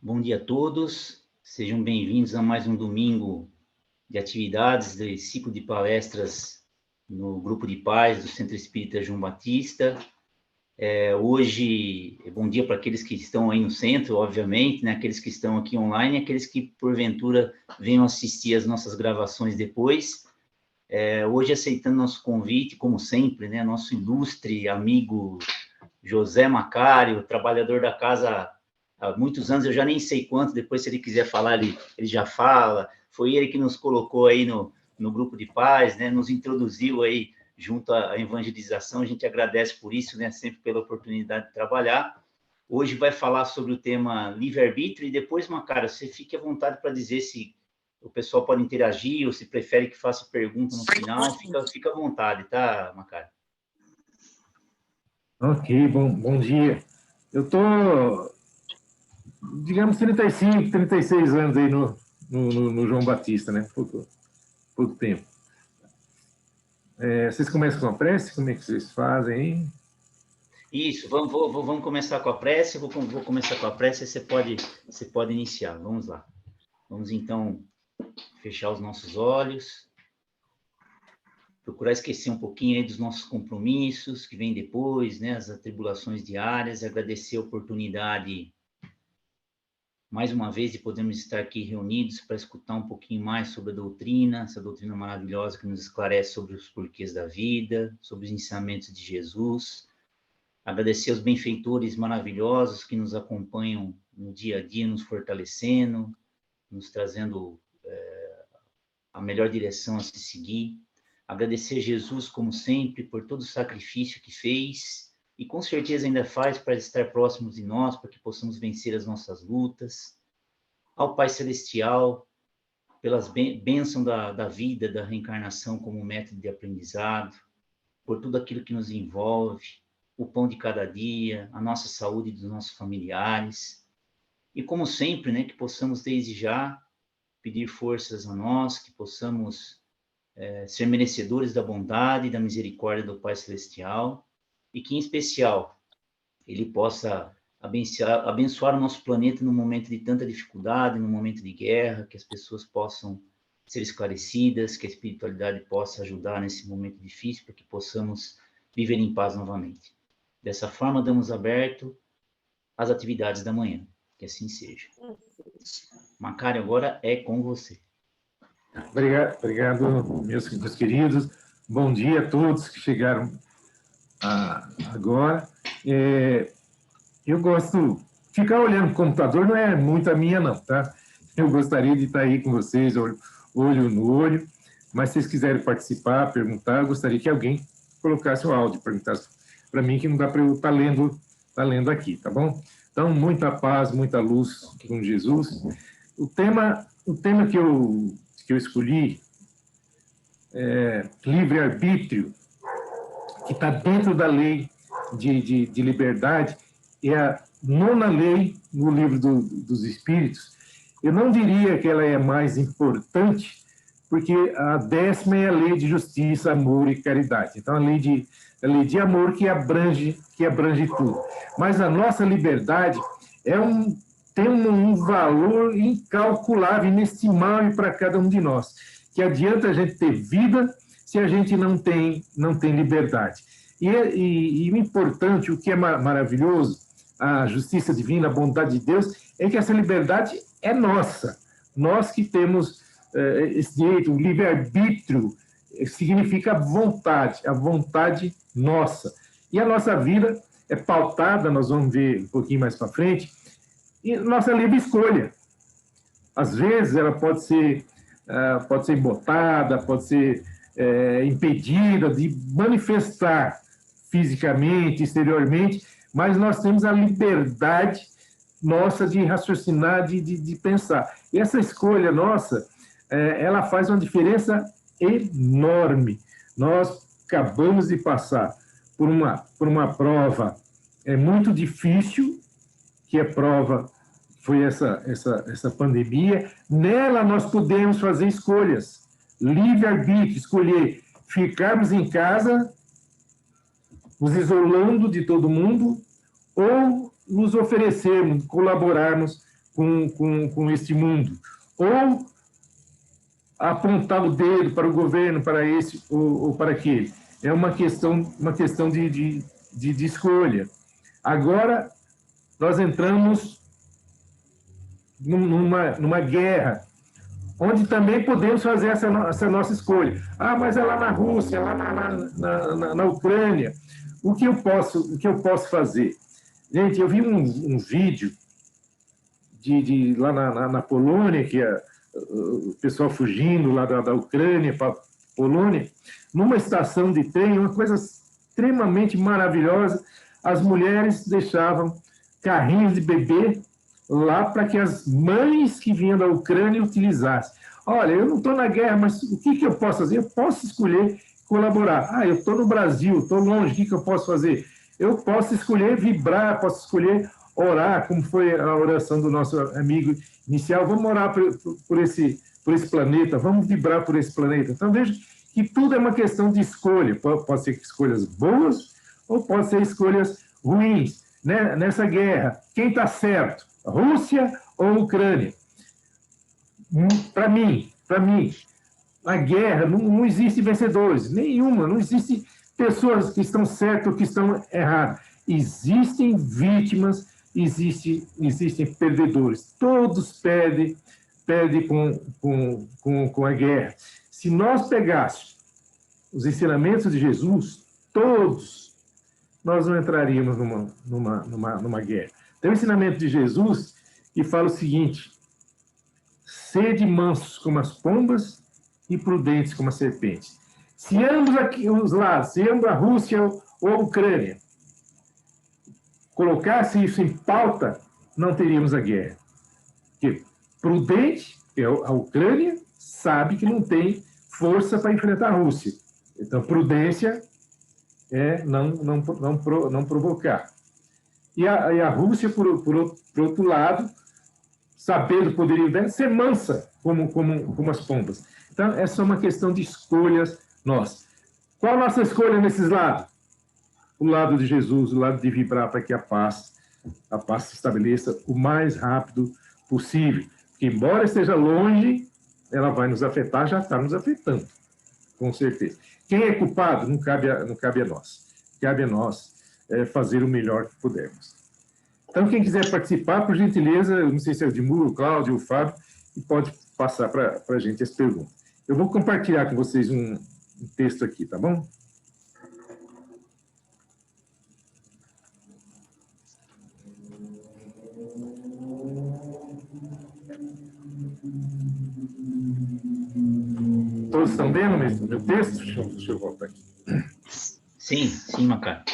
Bom dia a todos, sejam bem-vindos a mais um domingo de atividades de ciclo de palestras no Grupo de Paz do Centro Espírita João Batista. Hoje, bom dia para aqueles que estão aí no centro, obviamente, né? Aqueles que estão aqui online e aqueles que, porventura, venham assistir as nossas gravações depois. Hoje, aceitando nosso convite, como sempre, né? Nosso ilustre amigo José Macário, trabalhador da casa há muitos anos, eu já nem sei quanto, depois se ele quiser falar, ele já fala. Foi ele que nos colocou aí no grupo de paz, né? Nos introduziu aí junto à evangelização, a gente agradece por isso, né? Sempre pela oportunidade de trabalhar. Hoje vai falar sobre o tema livre-arbítrio e depois, Macário, você fique à vontade para dizer se o pessoal pode interagir ou se prefere que faça pergunta no final, fica à vontade, tá, Macário? Ok, bom dia. Eu estou, digamos, 35, 36 anos aí no João Batista, né? Pouco tempo. Vocês começam com a prece? Como é que vocês fazem aí? Isso, vamos começar com a prece, vou começar com a prece, aí você pode iniciar, vamos lá. Vamos, então, fechar os nossos olhos, procurar esquecer um pouquinho aí dos nossos compromissos, que vem depois, né, as atribulações diárias, agradecer a oportunidade, mais uma vez, de podermos estar aqui reunidos para escutar um pouquinho mais sobre a doutrina, essa doutrina maravilhosa que nos esclarece sobre os porquês da vida, sobre os ensinamentos de Jesus. Agradecer aos benfeitores maravilhosos que nos acompanham no dia a dia, nos fortalecendo, nos trazendo a melhor direção a se seguir. Agradecer a Jesus, como sempre, por todo o sacrifício que fez e com certeza ainda faz para estar próximos de nós, para que possamos vencer as nossas lutas. Ao Pai Celestial, pelas bênçãos da vida, da reencarnação como método de aprendizado, por tudo aquilo que nos envolve, o pão de cada dia, a nossa saúde dos nossos familiares. E como sempre, né, que possamos desde já pedir forças a nós, que possamos ser merecedores da bondade e da misericórdia do Pai Celestial, e que, em especial, Ele possa abençoar o nosso planeta num momento de tanta dificuldade, num momento de guerra, que as pessoas possam ser esclarecidas, que a espiritualidade possa ajudar nesse momento difícil, para que possamos viver em paz novamente. Dessa forma, damos aberto às atividades da manhã. Que assim seja. Macário, agora é com você. Obrigado, meus queridos. Bom dia a todos que chegaram agora. Eu gosto... Ficar olhando o computador não é muito a minha, não, tá? Eu gostaria de estar aí com vocês, olho no olho, mas se vocês quiserem participar, perguntar, eu gostaria que alguém colocasse o áudio, perguntasse para mim, que não dá para eu estar lendo aqui, tá bom? Então, muita paz, muita luz com Jesus. O tema que eu escolhi é livre-arbítrio, que está dentro da lei de liberdade, é a nona lei no livro dos Espíritos. Eu não diria que ela é mais importante, porque a 10ª é a lei de justiça, amor e caridade. Então, a lei de amor que abrange tudo. Mas a nossa liberdade tem um valor incalculável, inestimável para cada um de nós. Que adianta a gente ter vida se a gente não tem liberdade. E o importante, o que é maravilhoso, a justiça divina, a bondade de Deus, é que essa liberdade é nossa. Nós que temos esse direito, o livre-arbítrio significa a vontade nossa. E a nossa vida é pautada, nós vamos ver um pouquinho mais para frente, e nossa livre escolha. Às vezes ela pode ser embotada, pode ser impedida de manifestar fisicamente, exteriormente, mas nós temos a liberdade nossa de raciocinar, de pensar. E essa escolha nossa, ela faz uma diferença enorme. Nós acabamos de passar por uma prova muito difícil, que a prova foi essa pandemia. Nela nós podemos fazer escolhas, livre-arbítrio, escolher ficarmos em casa, nos isolando de todo mundo, ou nos oferecermos, colaborarmos com este mundo, ou apontar o dedo para o governo, para esse ou para aquele. É uma questão de escolha. Agora, nós entramos numa guerra, onde também podemos fazer essa nossa escolha. Ah, mas é lá na Rússia, lá na Ucrânia. O que eu posso fazer? Gente, eu vi um vídeo lá na Polônia, que é o pessoal fugindo lá da Ucrânia para a Polônia, numa estação de trem, uma coisa extremamente maravilhosa, as mulheres deixavam carrinhos de bebê lá para que as mães que vinham da Ucrânia utilizassem. Olha, eu não estou na guerra, mas o que eu posso fazer? Eu posso escolher colaborar. Ah, eu estou no Brasil, estou longe, o que eu posso fazer? Eu posso escolher vibrar, posso escolher orar, como foi a oração do nosso amigo inicial. Vamos orar por esse planeta, vamos vibrar por esse planeta. Então, veja que tudo é uma questão de escolha. Pode ser escolhas boas ou pode ser escolhas ruins. Né? Nessa guerra, quem está certo? Rússia ou Ucrânia? Para mim, a guerra não existe vencedores, nenhuma, não existe pessoas que estão certas ou que estão erradas. Existem vítimas, existem perdedores. Todos perdem com a guerra. Se nós pegássemos os ensinamentos de Jesus, todos, nós não entraríamos numa guerra. Tem o ensinamento de Jesus que fala o seguinte: sede mansos como as pombas e prudentes como as serpentes. Se ambos aqui, os lados, se ambos a Rússia ou a Ucrânia, colocasse isso em pauta, não teríamos a guerra. Porque prudente, a Ucrânia sabe que não tem força para enfrentar a Rússia. Então, prudência é não provocar. E a Rússia, por outro lado, saber do poderio dela, ser mansa como as pombas. Então, essa é uma questão de escolhas nossas. Qual a nossa escolha nesses lados? O lado de Jesus, o lado de vibrar para que a paz se estabeleça o mais rápido possível. Porque, embora esteja longe, ela vai nos afetar, já está nos afetando, com certeza. Quem é culpado? Não cabe a nós. Cabe a nós fazer o melhor que pudermos. Então, quem quiser participar, por gentileza, eu não sei se é o Edmur, o Cláudio, o Fábio, e pode passar para a gente as perguntas. Eu vou compartilhar com vocês um texto aqui, tá bom? Todos estão vendo meu texto? Deixa eu voltar aqui. Sim, Macaco.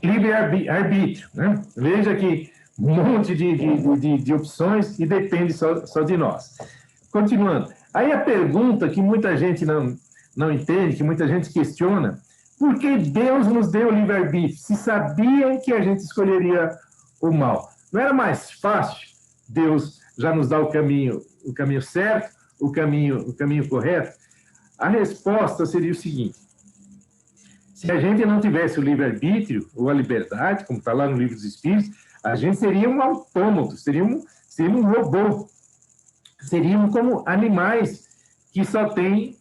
Livre-arbítrio, né? Veja que um monte de opções e depende só de nós. Continuando. Aí a pergunta que muita gente não entende, que muita gente questiona: por que Deus nos deu o livre-arbítrio? Se sabia que a gente escolheria o mal. Não era mais fácil Deus já nos dar o caminho certo, o caminho correto? A resposta seria o seguinte: se a gente não tivesse o livre-arbítrio, ou a liberdade, como está lá no Livro dos Espíritos, a gente seria um autômato, seria um robô. Seríamos como animais que só tem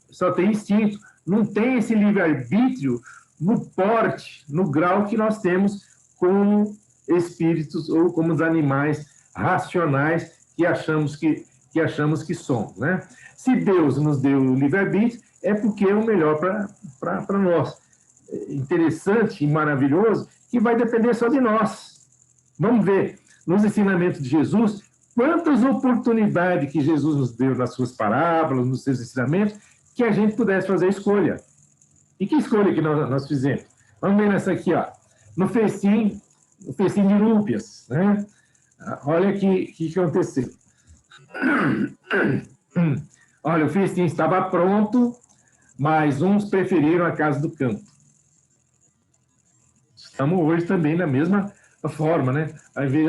instinto. Não tem esse livre-arbítrio no porte, no grau que nós temos como espíritos ou como os animais racionais que achamos que somos, né? Se Deus nos deu o livre-arbítrio, é porque é o melhor para nós. Interessante e maravilhoso que vai depender só de nós. Vamos ver, nos ensinamentos de Jesus, quantas oportunidades que Jesus nos deu nas suas parábolas, nos seus ensinamentos, que a gente pudesse fazer a escolha. E que escolha que nós fizemos? Vamos ver nessa aqui, ó, no festim de Lúpias, né? Olha o que aconteceu. Olha, o festim estava pronto, mas uns preferiram a casa do campo. Estamos hoje também na mesma forma, né? Aí vem,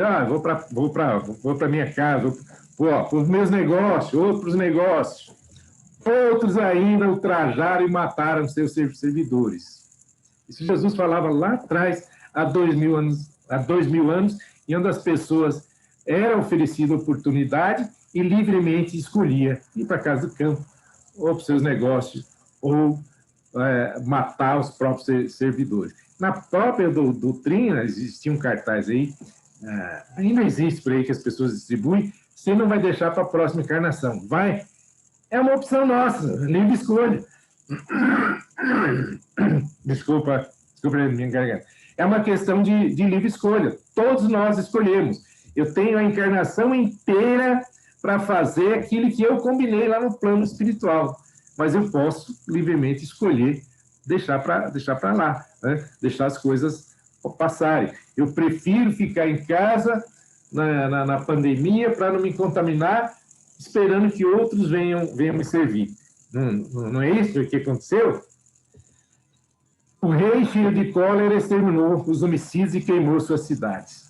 vou para minha casa, para os meus negócios, outros negócios. Outros ainda ultrajaram e mataram seus servidores. Isso Jesus falava lá atrás, há 2000 anos, e onde as pessoas eram oferecidas oportunidade e livremente escolhia ir para a casa do campo, ou para os seus negócios, ou matar os próprios servidores. Na própria doutrina, existia um cartaz aí, ainda existe por aí que as pessoas distribuem, você não vai deixar para a próxima encarnação. Vai. É uma opção nossa, livre escolha. Desculpa a minha garganta. É uma questão de livre escolha. Todos nós escolhemos. Eu tenho a encarnação inteira para fazer aquilo que eu combinei lá no plano espiritual. Mas eu posso livremente escolher deixar para lá, né? Deixar as coisas passarem. Eu prefiro ficar em casa na pandemia para não me contaminar, esperando que outros venham me servir. Não é isso que aconteceu? O rei, cheio de cólera, exterminou os homicídios e queimou suas cidades.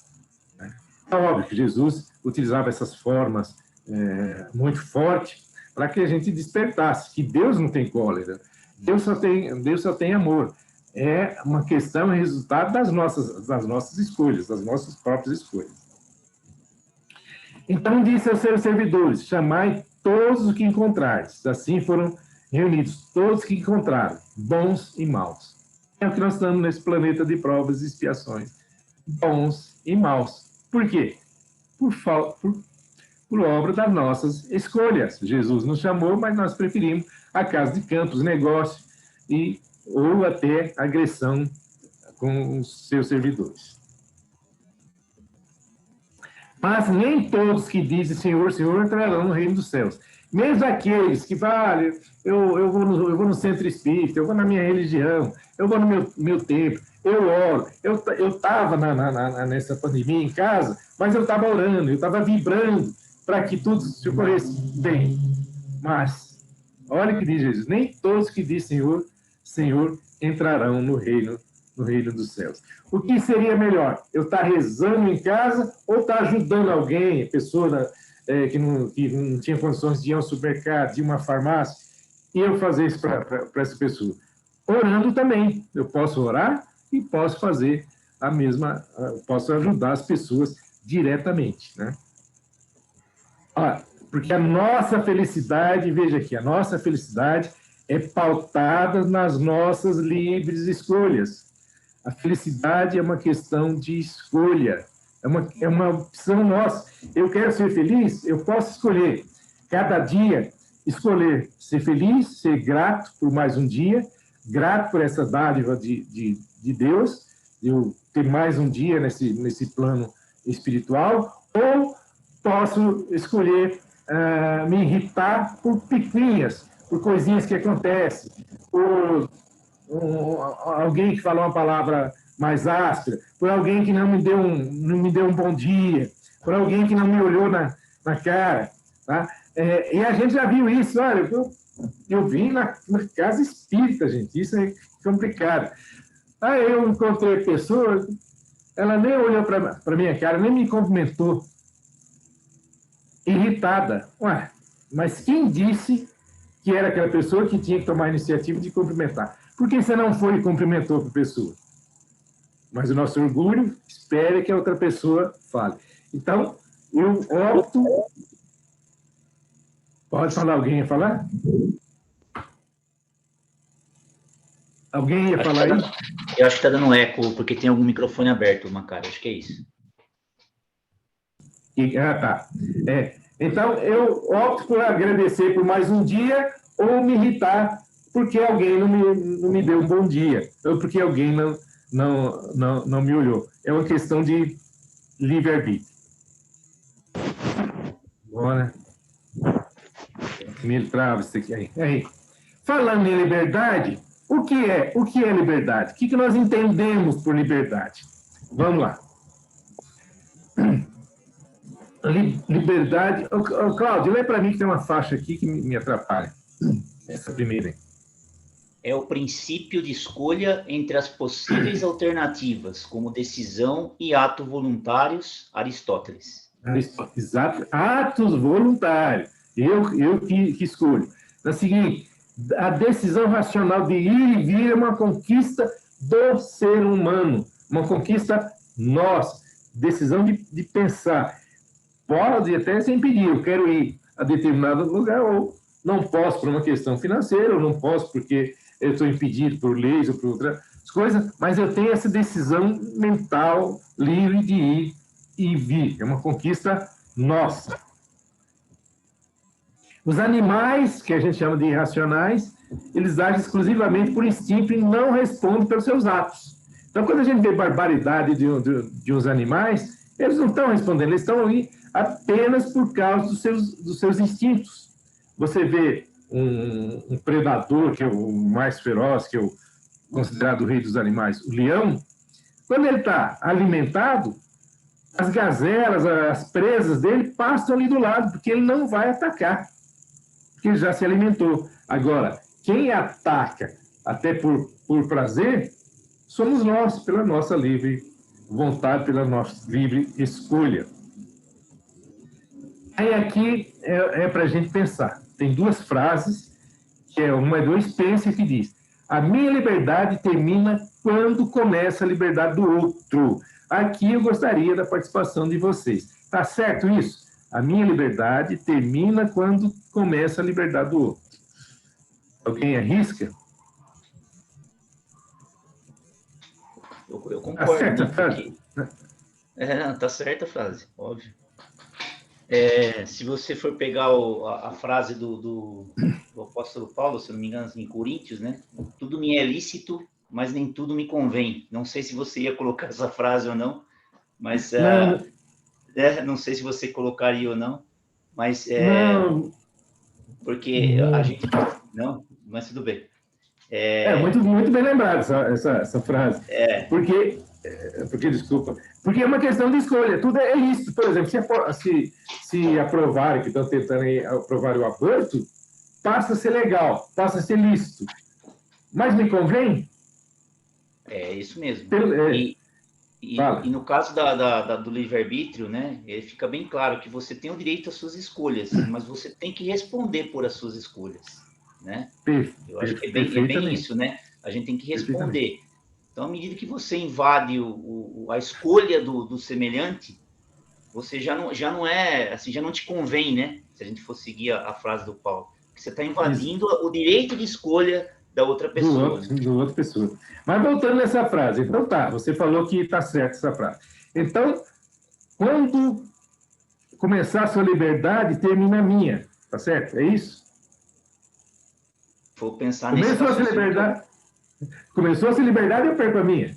É óbvio que Jesus utilizava essas formas muito fortes para que a gente despertasse, que Deus não tem cólera, Deus só tem amor. É uma questão, resultado das nossas escolhas, das nossas próprias escolhas. Então disse aos seus servidores: chamai todos os que encontrardes. Assim foram reunidos todos que encontraram, bons e maus. É o que nós estamos nesse planeta de provas e expiações. Bons e maus. Por quê? Por obra das nossas escolhas. Jesus nos chamou, mas nós preferimos a casa de campos, negócio, ou até agressão com os seus servidores. Mas nem todos que dizem Senhor, Senhor entrarão no reino dos céus. Mesmo aqueles que falam, eu vou no centro espírita, eu vou na minha religião, eu vou no meu templo, eu oro. Eu estava nessa pandemia em casa, mas eu estava orando, eu estava vibrando para que tudo se ocorresse bem. Mas, olha o que diz Jesus: nem todos que dizem Senhor, Senhor entrarão no reino dos céus. O que seria melhor? Eu estar rezando em casa ou estar ajudando alguém, pessoa que não tinha condições de ir ao supermercado, de ir a uma farmácia, e eu fazer isso para essa pessoa? Orando também. Eu posso orar e posso fazer a mesma, posso ajudar as pessoas diretamente, né? Porque a nossa felicidade, veja aqui, a nossa felicidade é pautada nas nossas livres escolhas. A felicidade é uma questão de escolha, é uma opção nossa. Eu quero ser feliz, eu posso escolher. Cada dia, escolher ser feliz, ser grato por mais um dia, grato por essa dádiva de Deus, de eu ter mais um dia nesse plano espiritual, ou posso escolher me irritar por picuinhas, por coisinhas que acontecem, por alguém que falou uma palavra mais áspera, por alguém que não me deu um bom dia, por alguém que não me olhou na cara. Tá? E a gente já viu isso. Olha, eu vim na casa espírita, gente, isso é complicado. Aí eu encontrei a pessoa, ela nem olhou para minha cara, nem me cumprimentou, irritada. Ué, mas quem disse que era aquela pessoa que tinha que tomar a iniciativa de cumprimentar? Por que você não foi e cumprimentou a pessoa? Mas o nosso orgulho espera que a outra pessoa fale. Então, eu opto... Pode falar? Alguém ia falar? Alguém ia falar aí? Eu acho que está dando eco, porque tem algum microfone aberto, Macário. Acho que é isso. Tá. Então, eu opto por agradecer por mais um dia ou me irritar porque alguém não me deu um bom dia, ou porque alguém não me olhou. É uma questão de livre-arbítrio. Bora. Me trava isso aqui. Aí. Falando em liberdade, o que é liberdade? O que nós entendemos por liberdade? Vamos lá. Liberdade... Cláudio, lê para mim que tem uma faixa aqui que me atrapalha. Essa primeira aí. É o princípio de escolha entre as possíveis alternativas, como decisão e ato voluntários, Aristóteles. Exato, atos voluntários. Eu que escolho. É o seguinte, a decisão racional de ir e vir é uma conquista do ser humano. Uma conquista nossa, decisão de pensar. Pode até ser impedir, eu quero ir a determinado lugar, ou não posso por uma questão financeira, ou não posso porque eu estou impedido por leis ou por outras coisas, mas eu tenho essa decisão mental livre de ir e vir. É uma conquista nossa. Os animais, que a gente chama de irracionais, eles agem exclusivamente por instinto e não respondem pelos seus atos. Então, quando a gente vê barbaridade de uns animais, eles não estão respondendo, eles estão ali apenas por causa dos seus instintos. Você vê um predador, que é o mais feroz, que é o considerado o rei dos animais, o leão, quando ele está alimentado, as gazelas, as presas dele passam ali do lado, porque ele não vai atacar, porque ele já se alimentou. Agora, quem ataca até por prazer, somos nós, pela nossa livre vontade, pela nossa livre escolha. Aí aqui é para a gente pensar. Tem duas frases, que uma é do Spencer, que diz: a minha liberdade termina quando começa a liberdade do outro. Aqui eu gostaria da participação de vocês. Tá certo isso? A minha liberdade termina quando começa a liberdade do outro. Alguém arrisca? Eu concordo, tá certo, né? Porque... tá certa a frase, óbvio. Se você for pegar a frase do apóstolo Paulo, se não me engano, em Coríntios, né? Tudo me é lícito, mas nem tudo me convém. Não sei se você ia colocar essa frase ou não, mas não sei se você colocaria ou não, mas não, porque a gente não, mas tudo bem. Muito, muito bem lembrado essa frase. Porque, desculpa, porque é uma questão de escolha. Tudo é lícito. Por exemplo, se aprovarem, que estão tentando aprovar o aborto, passa a ser legal, passa a ser lícito. Mas me convém? É isso mesmo. E no caso do livre-arbítrio, né, fica bem claro que você tem o direito às suas escolhas, mas você tem que responder por as suas escolhas, né? Eu acho que é bem isso, né? A gente tem que responder. Então, à medida que você invade a escolha do semelhante, você já não é, assim, já não te convém, né? Se a gente for seguir a frase do Paulo, que você está invadindo o direito de escolha da outra pessoa. Do outra pessoa. Mas voltando nessa frase, então você falou que está certo essa frase. Então, quando começar a sua liberdade, termina a minha, tá certo? É isso? Vou pensar nesse raciocínio. Começou a sua liberdade, eu perco a minha.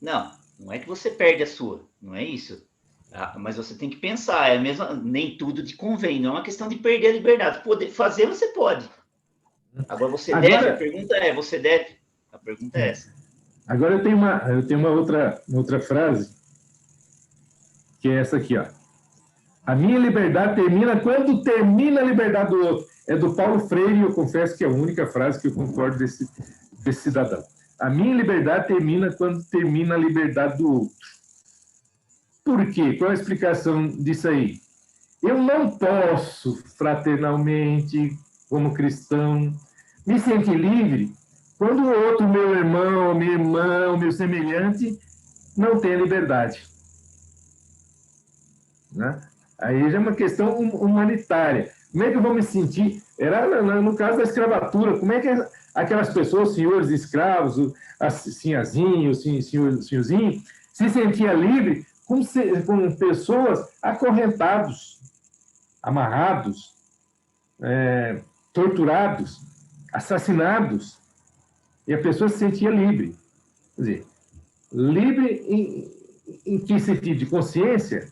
Não é que você perde a sua, não é isso. Mas você tem que pensar, nem tudo te convém, não é uma questão de perder a liberdade. Poder fazer, você pode. Agora, você deve? A pergunta é, você deve? A pergunta é essa. Agora eu tenho uma outra frase, que é essa aqui, ó. A minha liberdade termina quando termina a liberdade do outro. É do Paulo Freire, e eu confesso que é a única frase que eu concordo desse cidadão. A minha liberdade termina quando termina a liberdade do outro. Por quê? Qual a explicação disso aí? Eu não posso, fraternalmente, como cristão, me sentir livre quando o outro, meu irmão, minha irmã, meu semelhante, não tem a liberdade. Né? Aí já é uma questão humanitária. Como é que eu vou me sentir? Era no caso da escravatura, como é que aquelas pessoas, senhores escravos, sinhazinho, senhorzinho, se sentia livre com pessoas acorrentados, amarrados, torturados, assassinados, e a pessoa se sentia livre. Quer dizer, livre em que sentido? De consciência?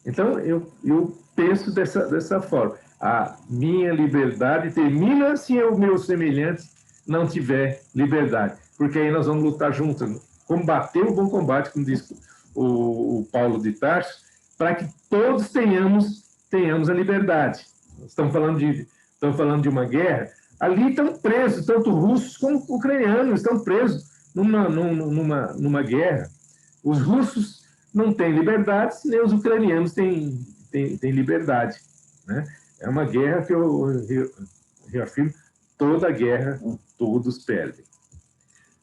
Então, eu penso dessa forma. A minha liberdade termina se o meu semelhante não tiver liberdade. Porque aí nós vamos lutar juntos. Combater o bom combate, como diz o Paulo de Tarso, para que todos tenhamos a liberdade. Estamos falando de uma guerra. Ali estão presos, tanto russos como ucranianos estão presos numa guerra. Os russos não têm liberdade, nem os ucranianos têm liberdade. Né? É uma guerra que eu reafirmo, toda guerra, todos perdem.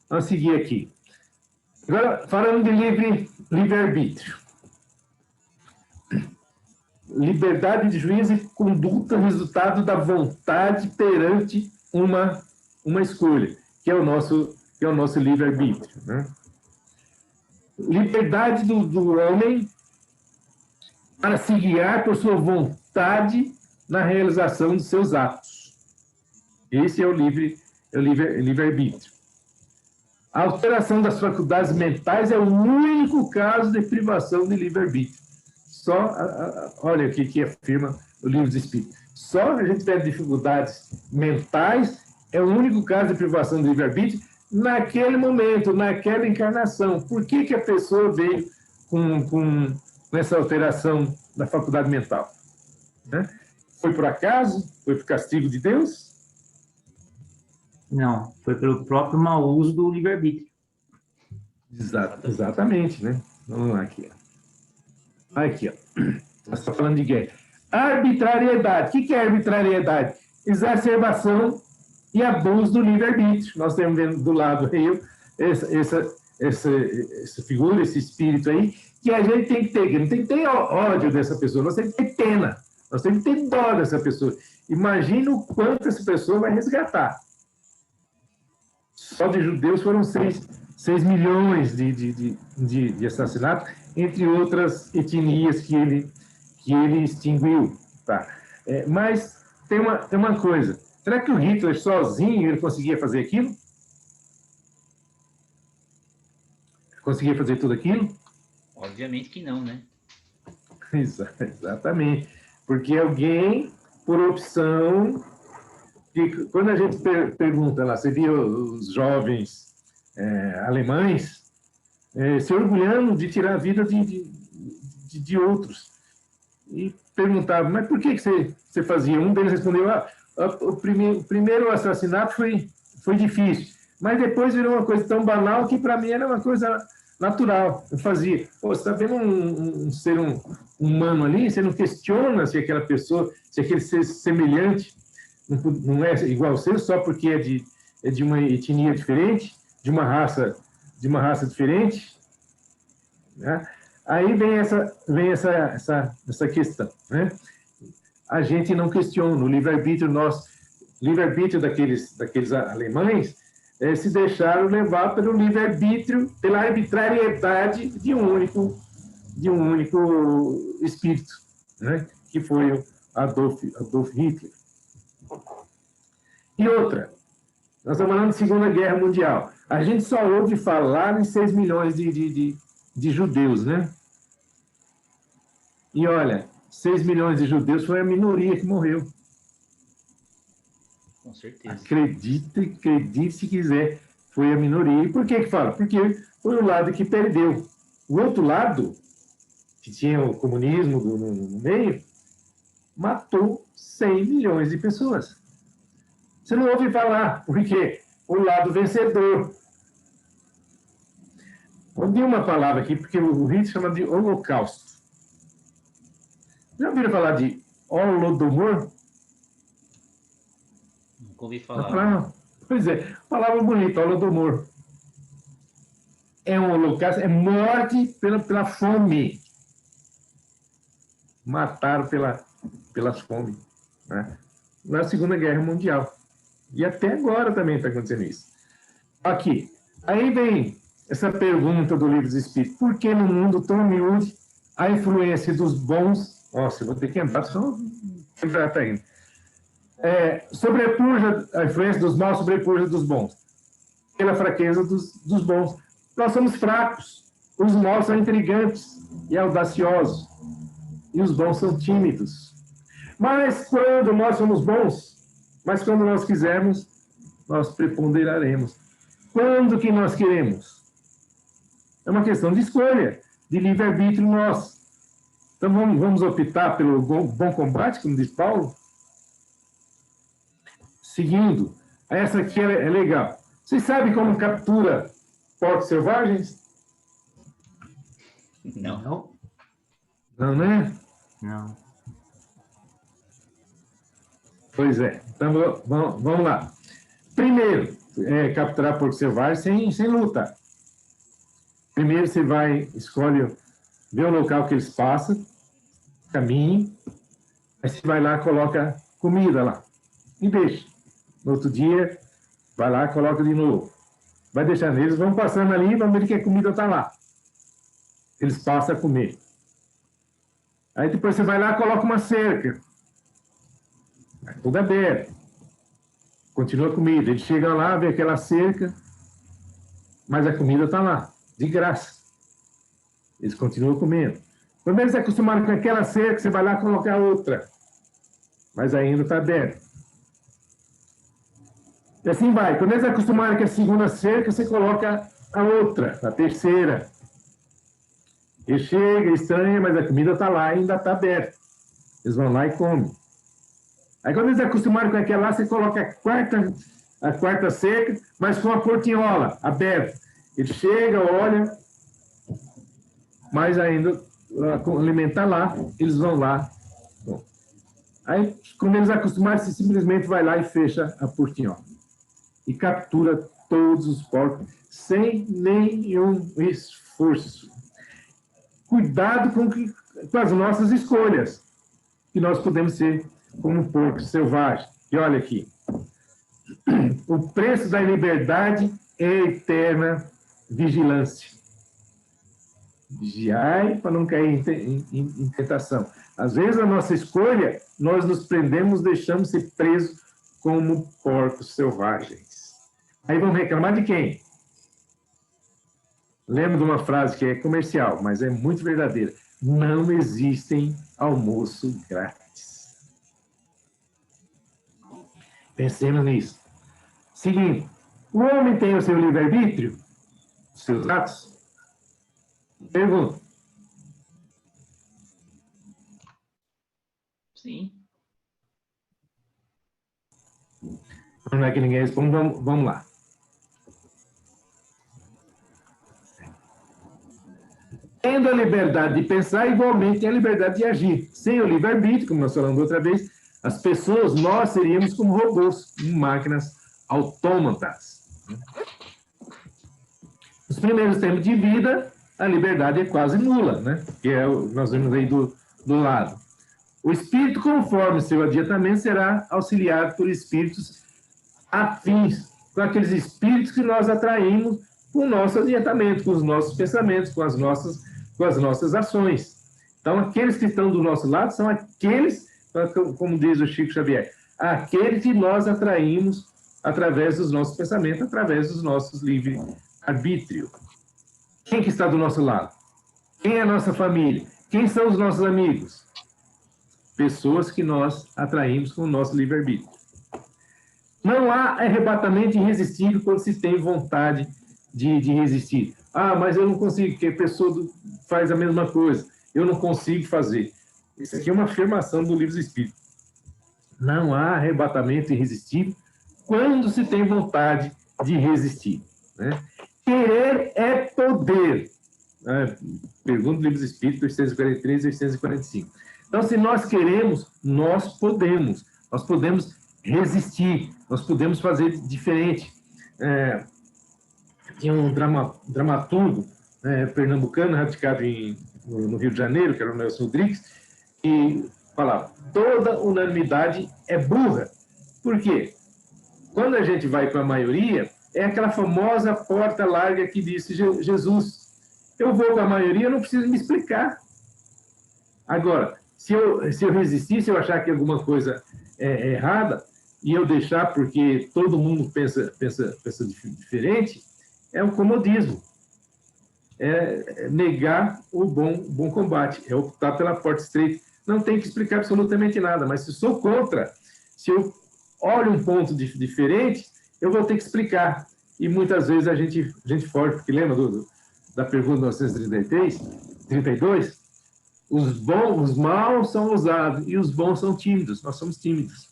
Vamos seguir aqui. Agora, falando de livre-arbítrio. Liberdade de juízo e conduta, resultado da vontade perante uma escolha, que é o nosso livre-arbítrio, né? Liberdade do homem para se guiar por sua vontade na realização dos seus atos. Esse é o livre-arbítrio. A alteração das faculdades mentais é o único caso de privação de livre-arbítrio. Olha o que afirma o Livro dos Espíritos. Só a gente tiver dificuldades mentais, é o único caso de privação de livre-arbítrio naquele momento, naquela encarnação. Por que a pessoa veio com essa alteração da faculdade mental? Né? Foi por acaso? Foi por castigo de Deus? Não, foi pelo próprio mau uso do livre-arbítrio. Exatamente, né? Vamos lá aqui. Aqui, ó. Nós estamos falando de guerra. Arbitrariedade. O que é arbitrariedade? Exacerbação e abuso do livre-arbítrio. Nós temos vendo do lado aí essa figura, esse espírito aí, que a gente tem que ter. Que não tem que ter ódio dessa pessoa, nós temos que ter pena. Nós temos que ter dó dessa pessoa. Imagina o quanto essa pessoa vai resgatar. Só de judeus foram 6 milhões de assassinatos, entre outras etnias que ele extinguiu. Tá? Mas tem uma coisa. Será que o Hitler sozinho ele conseguia fazer aquilo? Conseguia fazer tudo aquilo? Obviamente que não, né? Exatamente. Porque alguém, por opção... E quando a gente pergunta lá, você viu os jovens alemães se orgulhando de tirar a vida de outros. E perguntavam, mas por que você fazia? Um deles respondeu, o primeiro assassinato foi difícil, mas depois virou uma coisa tão banal que para mim era uma coisa natural. Eu fazia. Pô, você está vendo um ser humano ali, você não questiona se aquela pessoa, se aquele ser semelhante não é igual ao seu só porque é de uma etnia diferente, de uma raça diferente, né? Aí vem essa questão, né? A gente não questiona o livre-arbítrio nosso, livre-arbítrio daqueles alemães se deixaram levar pelo livre-arbítrio, pela arbitrariedade de um único espírito, né? Que foi o Adolf Hitler. E outra, nós estamos falando de Segunda Guerra Mundial. A gente só ouve falar em 6 milhões de judeus, né? E olha, 6 milhões de judeus foi a minoria que morreu. Com certeza. Acredite se quiser, foi a minoria. E por que fala? Porque foi o lado que perdeu. O outro lado, que tinha o comunismo no meio, matou 100 milhões de pessoas. Você não ouve falar, porque o lado vencedor. Vou dizer uma palavra aqui, porque o Hitler chama de holocausto. Já ouviram falar de Holodomor? Nunca ouvi falar. Pois é, palavra bonita, Holodomor. É um holocausto, é morte pela fome. Mataram pela fome, né? Na Segunda Guerra Mundial. E até agora também está acontecendo isso. Aqui. Aí vem essa pergunta do Livro dos Espíritos. Por que no mundo tão humilde a influência dos bons... Nossa, eu vou ter que entrar, só já está indo. Sobrepuja, a influência dos maus sobrepuja dos bons. Pela fraqueza dos bons. Nós somos fracos. Os maus são intrigantes e audaciosos. E os bons são tímidos. Mas quando nós somos bons... Mas quando nós quisermos, nós preponderaremos. Quando que nós queremos? É uma questão de escolha, de livre-arbítrio nosso. Então vamos optar pelo bom combate, como diz Paulo? Seguindo, essa aqui é legal. Vocês sabem como captura porcos selvagens? Não. Não, né? Não. Pois é. Então, vamos lá. Primeiro, capturar porco selvagem sem luta. Primeiro você escolhe, vê o local que eles passam, caminho, aí você vai lá, coloca comida lá e deixa. No outro dia, vai lá, coloca de novo. Vai deixando eles, vão passando ali, vão ver que a comida está lá. Eles passam a comer. Aí depois você vai lá, coloca uma cerca. Aí tudo aberto. Continua a comida. Eles chegam lá, vê aquela cerca, mas a comida está lá, de graça. Eles continuam comendo. Quando eles se acostumaram com aquela cerca, você vai lá colocar outra. Mas ainda está aberto. E assim vai. Quando eles acostumaram com a segunda cerca, você coloca a outra, a terceira. Ele chega, estranha, mas a comida está lá, ainda está aberta. Eles vão lá e comem. Aí quando eles acostumaram com aquela lá, você coloca a quarta cerca, mas com a portinhola aberta. Ele chega, olha, mas ainda alimentar lá, eles vão lá. Bom, aí, quando eles acostumarem, você simplesmente vai lá e fecha a portinhola. E captura todos os porcos, sem nenhum esforço. Cuidado com as nossas escolhas, que nós podemos ser como um porco selvagem. E olha aqui, o preço da liberdade é eterna vigilância. Vigiai para não cair em tentação. Às vezes, a nossa escolha, nós nos prendemos, deixamos ser presos como porcos selvagens. Aí vamos reclamar de quem? Lembro de uma frase que é comercial, mas é muito verdadeira. Não existem almoço grátis. Pensemos nisso. Seguinte, o homem tem o seu livre-arbítrio? Os seus atos? Pergunta. Sim. Não é que ninguém responde, vamos lá. Tendo a liberdade de pensar, igualmente tem a liberdade de agir. Sem o livre-arbítrio, como nós falamos outra vez, as pessoas, nós seríamos como robôs, máquinas autômatas. Nos primeiros tempos de vida, a liberdade é quase nula, né? Que nós vemos aí do lado. O espírito, conforme seu adiantamento, será auxiliado por espíritos afins, com aqueles espíritos que nós atraímos com o nosso adiantamento, com os nossos pensamentos, com as nossas ações. Então, aqueles que estão do nosso lado são aqueles, como diz o Chico Xavier, aqueles que nós atraímos através dos nossos pensamentos, através dos nossos livre-arbítrio. Quem que está do nosso lado? Quem é a nossa família? Quem são os nossos amigos? Pessoas que nós atraímos com o nosso livre-arbítrio. Não há arrebatamento irresistível quando se tem vontade de resistir. Ah, mas eu não consigo, porque a pessoa faz a mesma coisa. Eu não consigo fazer. Isso aqui é uma afirmação do Livro dos Espíritos. Não há arrebatamento irresistível quando se tem vontade de resistir. Né? Querer é poder. Pergunta do Livro dos Espíritos, 843 e 845. Então, se nós queremos, nós podemos. Nós podemos resistir. Nós podemos fazer diferente. Tinha um dramaturgo pernambucano, radicado no Rio de Janeiro, que era o Nelson Rodrigues, e falava, toda unanimidade é burra. Por quê? Quando a gente vai para a maioria, é aquela famosa porta larga que disse Jesus. Eu vou com a maioria, eu não preciso me explicar. Agora, se eu resistir, se eu achar que alguma coisa é errada, e eu deixar porque todo mundo pensa diferente, é um comodismo. É negar o bom combate, é optar pela porta estreita. Não tem que explicar absolutamente nada, mas se sou contra, se eu olho um ponto diferente, eu vou ter que explicar. E muitas vezes a gente foge, porque lembra da pergunta 932? Os maus são ousados e os bons são tímidos. Nós somos tímidos.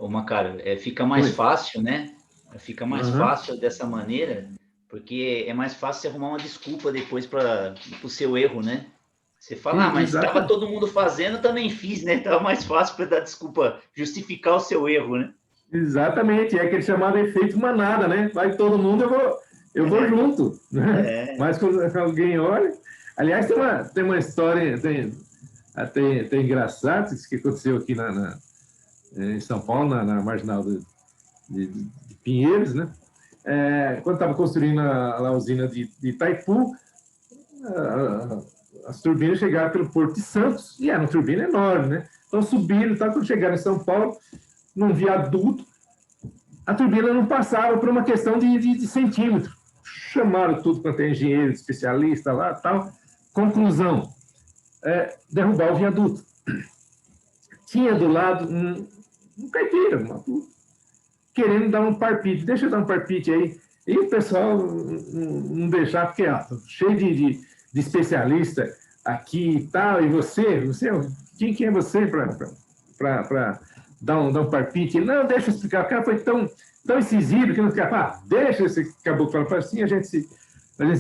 Macário, fica mais fácil, né? Fica mais fácil dessa maneira, porque é mais fácil você arrumar uma desculpa depois para o seu erro, né? Você fala, mas estava todo mundo fazendo, eu também fiz, né? Estava mais fácil para dar desculpa, justificar o seu erro, né? Exatamente, é aquele chamado efeito manada, né? Vai todo mundo, eu vou junto, né? Mas quando alguém olha... Aliás, tem uma história até engraçada que aconteceu aqui em São Paulo, na marginal de Pinheiros, né? Quando estava construindo a usina de Itaipu, as turbinas chegaram pelo Porto de Santos, e era uma turbina enorme, né? Então subiram, quando chegaram em São Paulo, num viaduto, a turbina não passava por uma questão de centímetro. Chamaram tudo quanto é engenheiro, especialista lá tal. Conclusão, derrubar o viaduto. Tinha do lado um caipira, querendo dar um parpite. Deixa eu dar um parpite aí. E o pessoal não deixar, porque cheio de especialista aqui e tal, e você quem é você para dar um palpite? Não, deixa eu explicar. O cara foi tão incisivo que não fica, deixa esse caboclo falar assim, a gente se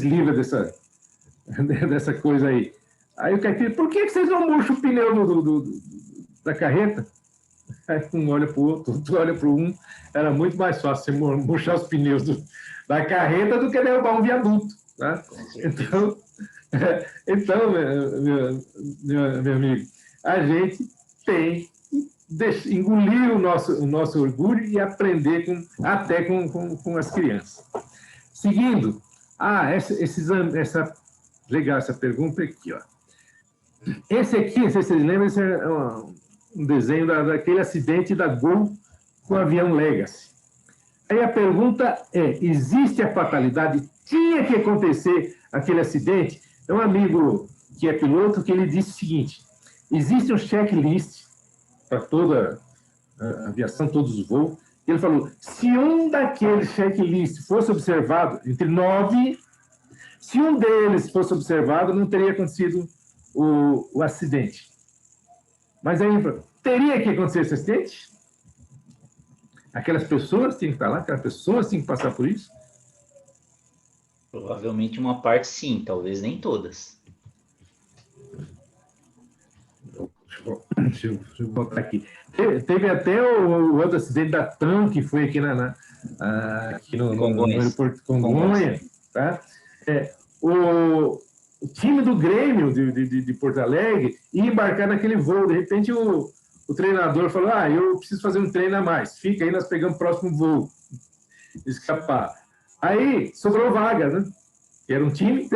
livra dessa coisa aí. Aí o caipira, por que vocês não murcham o pneu da carreta? Aí um olha para o outro olha para um. Era muito mais fácil você murchar os pneus da carreta do que derrubar um viaduto. Tá? Então meu amigo, a gente tem que engolir o nosso orgulho e aprender até com as crianças. Seguindo, legal essa pergunta aqui, ó. Esse aqui, não sei se vocês lembram, esse é um desenho daquele acidente da Gol com o avião Legacy. Aí a pergunta existe a fatalidade? Tinha que acontecer aquele acidente? É um amigo que é piloto que ele disse o seguinte, existe um checklist para toda a aviação, todos os voos, e ele falou, se um daqueles checklists fosse observado, entre 9, se um deles fosse observado, não teria acontecido o acidente. Mas aí, teria que acontecer esse acidente? Aquelas pessoas têm que estar lá, aquelas pessoas têm que passar por isso? Provavelmente uma parte sim, talvez nem todas. Deixa eu botar aqui. Teve até o outro acidente da TAM, que foi aqui aqui no aeroporto de Congonhas. Tá? O time do Grêmio de Porto Alegre ia embarcar naquele voo. De repente, o treinador falou, eu preciso fazer um treino a mais. Fica aí, nós pegamos o próximo voo. Escapar. Aí, sobrou vaga, né? Que era um time.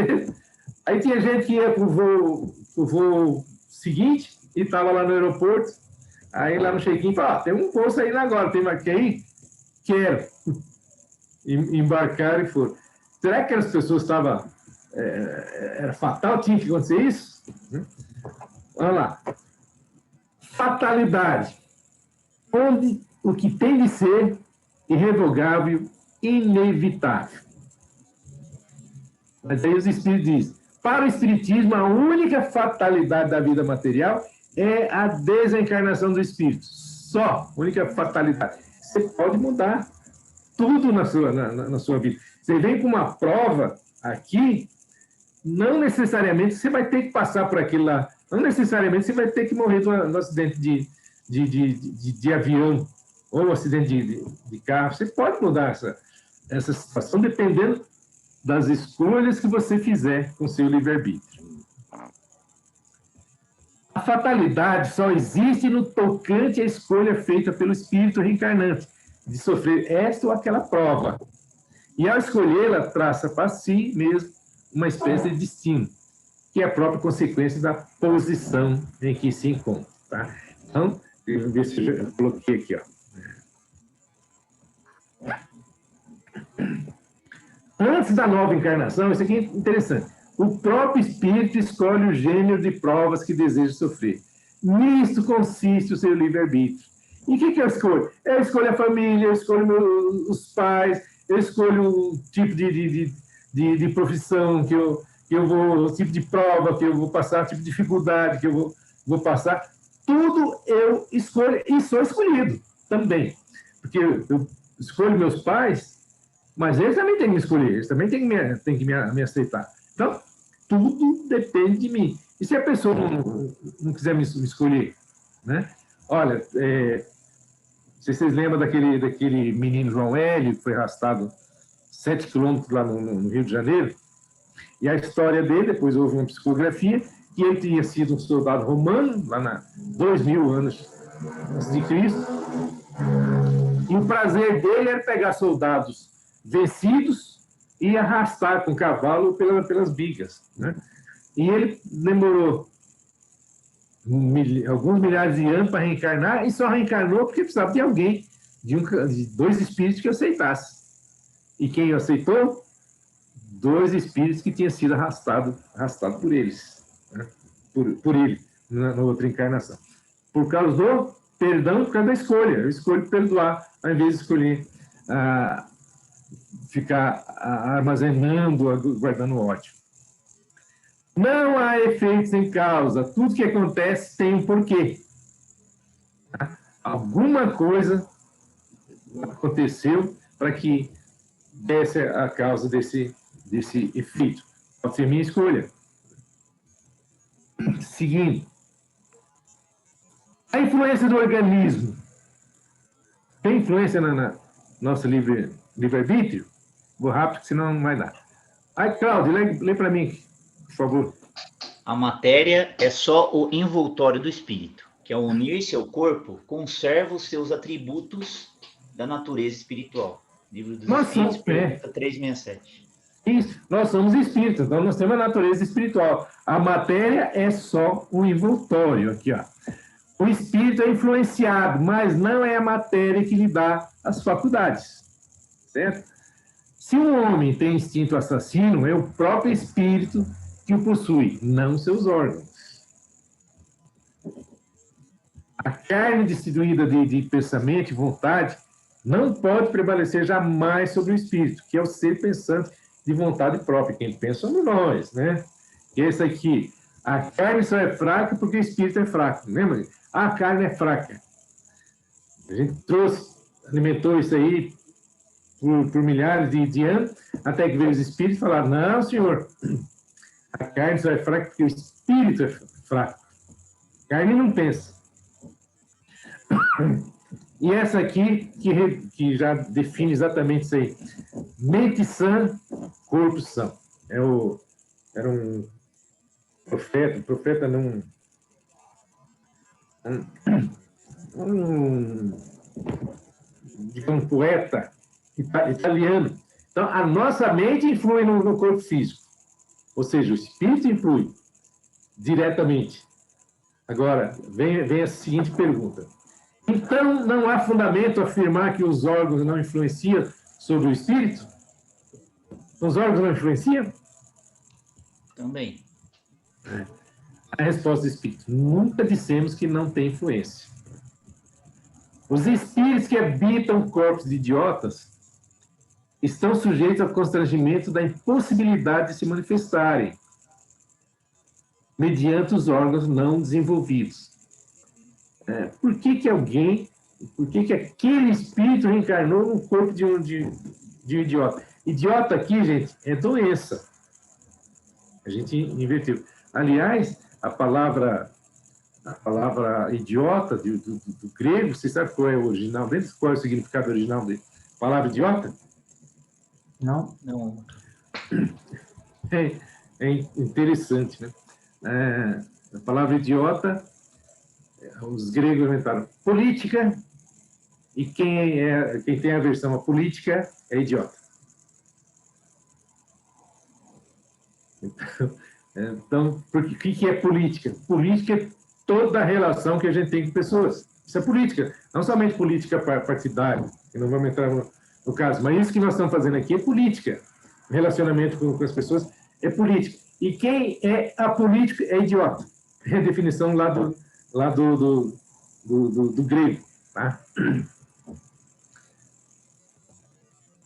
Aí tinha gente que ia para o voo seguinte e estava lá no aeroporto. Aí, lá no check-in, falou, tem um voo saindo agora. Tem mais que ir? Quero. Embarcaram e foram. Será que aquelas pessoas estavam... era fatal, tinha que acontecer isso? Vamos lá. Fatalidade. Onde o que tem de ser irrevogável, inevitável. Mas aí os espíritos dizem, para o espiritismo, a única fatalidade da vida material é a desencarnação do espírito. Só, única fatalidade. Você pode mudar tudo na sua vida. Você vem com uma prova aqui, não necessariamente você vai ter que passar por aquilo lá. Não necessariamente você vai ter que morrer no acidente de avião ou acidente de carro. Você pode mudar essa situação dependendo das escolhas que você fizer com seu livre-arbítrio. A fatalidade só existe no tocante à escolha feita pelo espírito reencarnante de sofrer esta ou aquela prova. E ao escolhê-la, traça para si mesmo uma espécie de destino, que é a própria consequência da posição em que se encontra. Tá? Então, deixa eu ver se eu coloquei aqui. Ó. Antes da nova encarnação, isso aqui é interessante, o próprio espírito escolhe o gênero de provas que deseja sofrer. Nisto consiste o seu livre-arbítrio. E o que eu escolho? Eu escolho a família, eu escolho os pais, eu escolho o tipo de profissão que eu vou, o tipo de prova que eu vou passar, o tipo de dificuldade que eu vou passar. Tudo eu escolho e sou escolhido também. Porque eu escolho meus pais, mas eles também têm que me escolher, eles também têm que me aceitar. Então, tudo depende de mim. E se a pessoa não quiser me escolher? Né? Olha, sei se vocês lembram daquele menino João Hélio, que foi arrastado 7 quilômetros lá no Rio de Janeiro. E a história dele, depois houve uma psicografia, que ele tinha sido um soldado romano, lá na 2000 anos antes de Cristo. E o prazer dele era pegar soldados vencidos e arrastar com o cavalo pelas bigas, né? E ele demorou alguns milhares de anos para reencarnar, e só reencarnou porque precisava de alguém, de 2 espíritos que aceitassem. E quem aceitou? 2 espíritos que tinham sido arrastados por eles, né? por ele, na outra encarnação. Por causa do perdão, por causa da escolha. Eu escolho perdoar, ao invés de escolher ficar armazenando, guardando ódio. Não há efeitos sem causa. Tudo que acontece tem um porquê. Alguma coisa aconteceu para que desse a causa desse efeito. Pode ser minha escolha. Seguindo. A influência do organismo. Tem influência na nosso livre-arbítrio? Vou rápido, senão não vai dar. Aí, Cláudio, lê para mim, por favor. A matéria é só o envoltório do espírito, que ao unir-se ao corpo, conserva os seus atributos da natureza espiritual. Livro dos Espíritos, pergunta 367. Isso, nós somos espíritos, então nós temos a natureza espiritual. A matéria é só um envoltório, aqui, ó. O espírito é influenciado, mas não é a matéria que lhe dá as faculdades, certo? Se um homem tem instinto assassino, é o próprio espírito que o possui, não seus órgãos. A carne destituída de pensamento e vontade não pode prevalecer jamais sobre o espírito, que é o ser pensante de vontade própria. Quem pensa somos nós, né? Esse aqui, a carne só é fraca porque o espírito é fraco. Lembra? A carne é fraca. A gente alimentou isso aí por milhares de anos, até que veio os espíritos e falaram, não, senhor, a carne só é fraca porque o espírito é fraco. A carne não pensa. E essa aqui, que já define exatamente isso aí. Mente sã, corpo são. Era um profeta não... digamos, poeta italiano. Então, a nossa mente influi no corpo físico. Ou seja, o espírito influi diretamente. Agora, vem a seguinte pergunta. Então, não há fundamento afirmar que os órgãos não influenciam sobre o espírito? Os órgãos não influenciam? Também. A resposta do espírito. Nunca dissemos que não tem influência. Os espíritos que habitam corpos de idiotas estão sujeitos ao constrangimento da impossibilidade de se manifestarem mediante os órgãos não desenvolvidos. Por que aquele espírito reencarnou no corpo de um idiota? Idiota aqui, gente, é doença. A gente inverteu. Aliás, a palavra idiota do grego, você sabe qual é o original dele? Qual é o significado original dele? A palavra idiota? Não? Não. É interessante, né? A palavra idiota, os gregos inventaram política, e quem tem aversão à política é idiota. Então, o que é política? Política é toda a relação que a gente tem com pessoas. Isso é política. Não somente política partidária, que não vamos entrar no caso, mas isso que nós estamos fazendo aqui é política. O relacionamento com as pessoas é política. E quem é apolítico é idiota. É a definição lá do grego. Tá?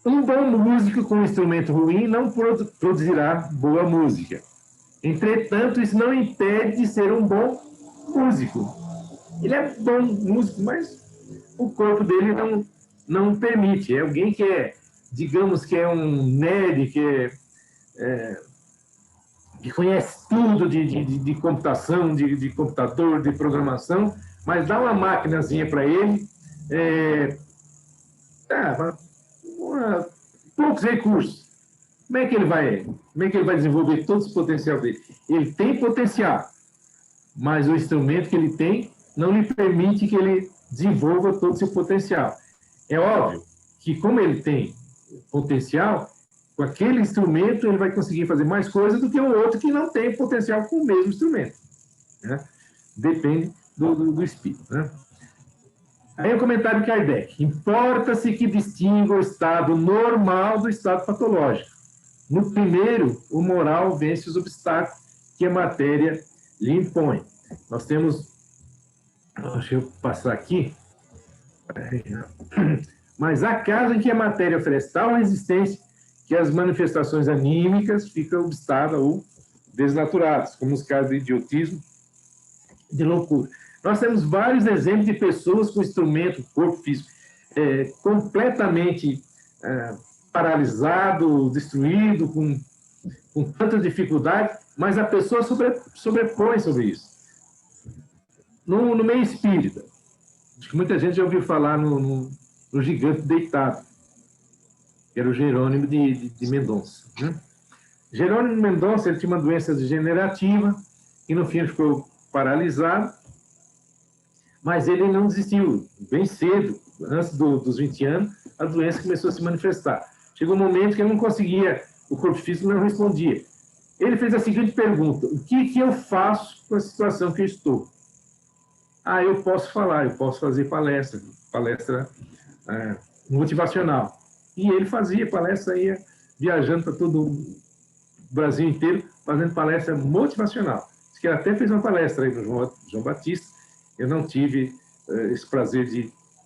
Um bom músico com um instrumento ruim não produzirá boa música. Entretanto, isso não impede de ser um bom músico. Ele é bom músico, mas o corpo dele não permite. É alguém que digamos que é um nerd, que conhece tudo de computação, de computador, de programação, mas dá uma maquinazinha para ele, poucos recursos. Como é que ele vai desenvolver todo esse potencial dele? Ele tem potencial, mas o instrumento que ele tem não lhe permite que ele desenvolva todo o seu potencial. É óbvio que, como ele tem potencial, com aquele instrumento ele vai conseguir fazer mais coisas do que o outro que não tem potencial com o mesmo instrumento, né? Depende do espírito, né? Aí o comentário de Kardec. Importa-se que distinga o estado normal do estado patológico. No primeiro, o moral vence os obstáculos que a matéria lhe impõe. Nós temos... Deixa eu passar aqui. Mas há casos em que a matéria oferece tal resistência que as manifestações anímicas ficam obstadas ou desnaturadas, como os casos de idiotismo, de loucura. Nós temos vários exemplos de pessoas com instrumento, corpo físico, completamente paralisado, destruído, com tanta dificuldade, mas a pessoa sobrepõe sobre isso. No meio espírita, acho que muita gente já ouviu falar no gigante deitado, que era o Jerônimo de Mendonça, né? Jerônimo de Mendonça, ele tinha uma doença degenerativa, e no fim ele ficou paralisado, mas ele não desistiu. Bem cedo, antes dos 20 anos, a doença começou a se manifestar. Chegou um momento que ele não conseguia, o corpo físico não respondia. Ele fez a seguinte pergunta: o que eu faço com a situação que eu estou? Eu posso falar, eu posso fazer palestra motivacional. E ele fazia palestra, ia viajando para todo o Brasil inteiro, fazendo palestra motivacional. Diz que ele até fez uma palestra aí no João Batista. Eu não tive esse prazer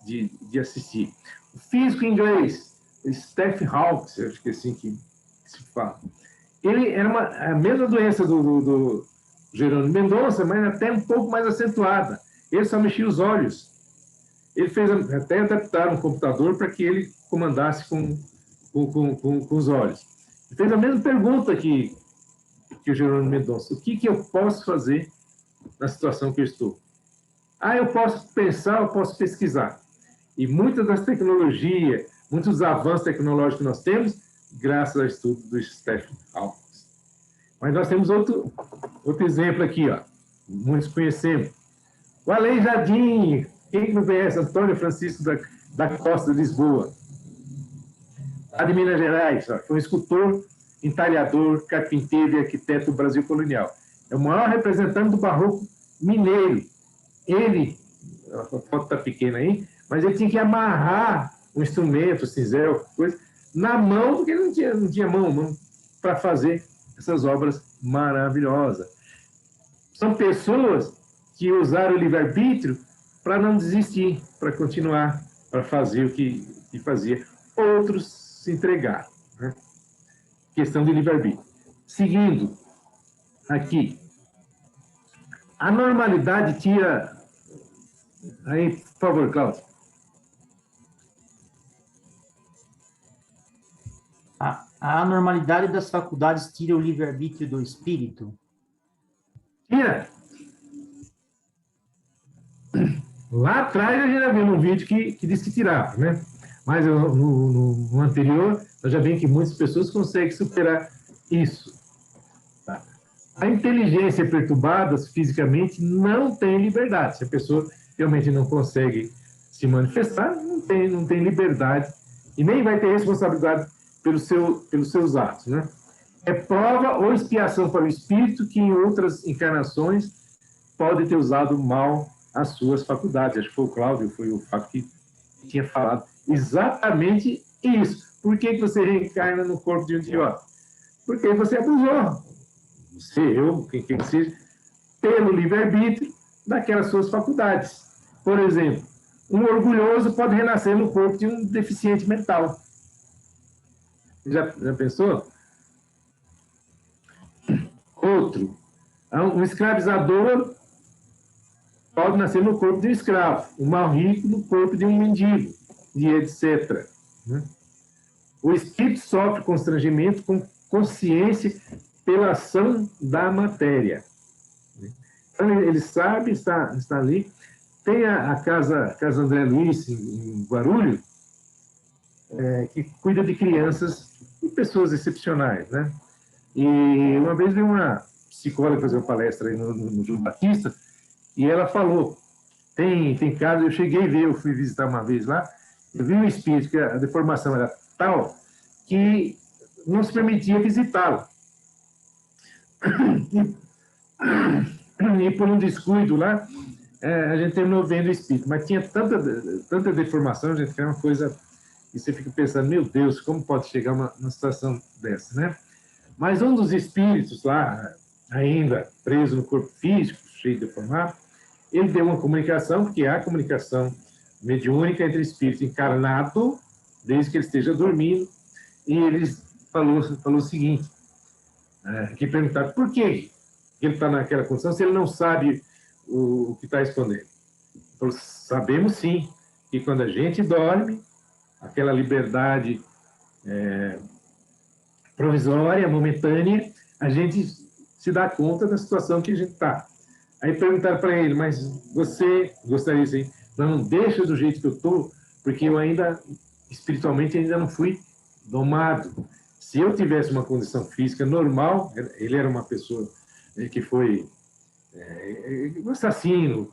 de assistir. O físico inglês, Stephen Hawking, acho que é assim que se fala. Ele era a mesma doença do Jerônimo Mendonça, mas até um pouco mais acentuada. Ele só mexia os olhos. Ele fez até adaptar um computador para que ele comandasse com os olhos. Ele fez a mesma pergunta que o Jerônimo Mendonça: o que eu posso fazer na situação que eu estou? Eu posso pensar, eu posso pesquisar. E muitas das tecnologias, muitos dos avanços tecnológicos que nós temos, graças ao estudo do Stephen Hawking. Mas nós temos outro exemplo aqui, ó. Muitos conhecemos. O Aleijadinho. Quem não conhece? Antônio Francisco da Costa, Lisboa. Lá de Minas Gerais. Ó. Foi um escultor, entalhador, carpinteiro e arquiteto do Brasil colonial. É o maior representante do barroco mineiro. Ele, a foto está pequena aí, mas ele tinha que amarrar um instrumento, cinzel, coisa, na mão, porque ele não tinha mão para fazer essas obras maravilhosas. São pessoas que usaram o livre-arbítrio para não desistir, para continuar, para fazer o que fazia. Outros se entregaram, né? Questão de livre-arbítrio. Seguindo aqui. A normalidade tira... Aí, por favor, Cláudio. A anormalidade das faculdades tira o livre-arbítrio do espírito? Tira. Lá atrás, a gente já viu num vídeo que disse que tirava, né? Mas no anterior, nós já vimos que muitas pessoas conseguem superar isso. Tá? A inteligência perturbada fisicamente não tem liberdade. Se a pessoa realmente não consegue se manifestar, não tem liberdade e nem vai ter responsabilidade pelos seus atos, né? É prova ou expiação para o espírito que em outras encarnações pode ter usado mal as suas faculdades. Acho que foi o Cláudio, foi o Fábio que tinha falado exatamente isso. Por que você reencarna no corpo de um idiota? Porque você abusou. Você, eu, quem quer que seja, pelo livre-arbítrio daquelas suas faculdades. Por exemplo, um orgulhoso pode renascer no corpo de um deficiente mental. Já pensou? Outro, um escravizador pode nascer no corpo de um escravo, um mal rico no corpo de um mendigo, e etc. O espírito sofre constrangimento com consciência pela ação da matéria. Então, ele sabe, está ali. Tem a Casa André Luiz, em Guarulhos, que cuida de crianças e pessoas excepcionais, né? E uma vez veio uma psicóloga fazer uma palestra aí no João Batista, e ela falou, tem casos, eu cheguei a ver, eu fui visitar uma vez lá, eu vi um espírito que a deformação era tal que não se permitia visitá-lo. E por um descuido lá, a gente terminou vendo o espírito, mas tinha tanta deformação, gente, que é uma coisa, e você fica pensando, meu Deus, como pode chegar uma situação dessa, né? Mas um dos espíritos lá, ainda preso no corpo físico, cheio de deformado, ele deu uma comunicação, porque há comunicação mediúnica entre espírito encarnado, desde que ele esteja dormindo, e ele falou o seguinte, que perguntaram por que ele está naquela condição se ele não sabe o que está escondendo. Ele falou, sabemos sim, que quando a gente dorme, aquela liberdade provisória, momentânea, a gente se dá conta da situação que a gente está. Aí perguntaram para ele, mas você gostaria de dizer, não, deixa do jeito que eu estou, porque eu ainda, espiritualmente, ainda não fui domado. Se eu tivesse uma condição física normal, ele era uma pessoa que foi um assassino,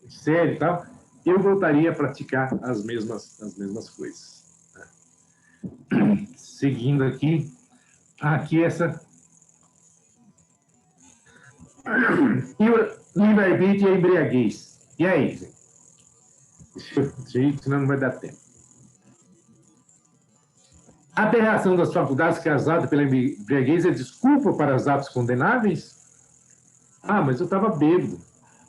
sério e tal, eu voltaria a praticar as mesmas coisas. Seguindo aqui essa... E o livre-arbítrio e a embriaguez. E aí, gente? Senão não vai dar tempo. A aberração das faculdades causada pela embriaguez é desculpa para os atos condenáveis? Ah, mas eu estava bêbado.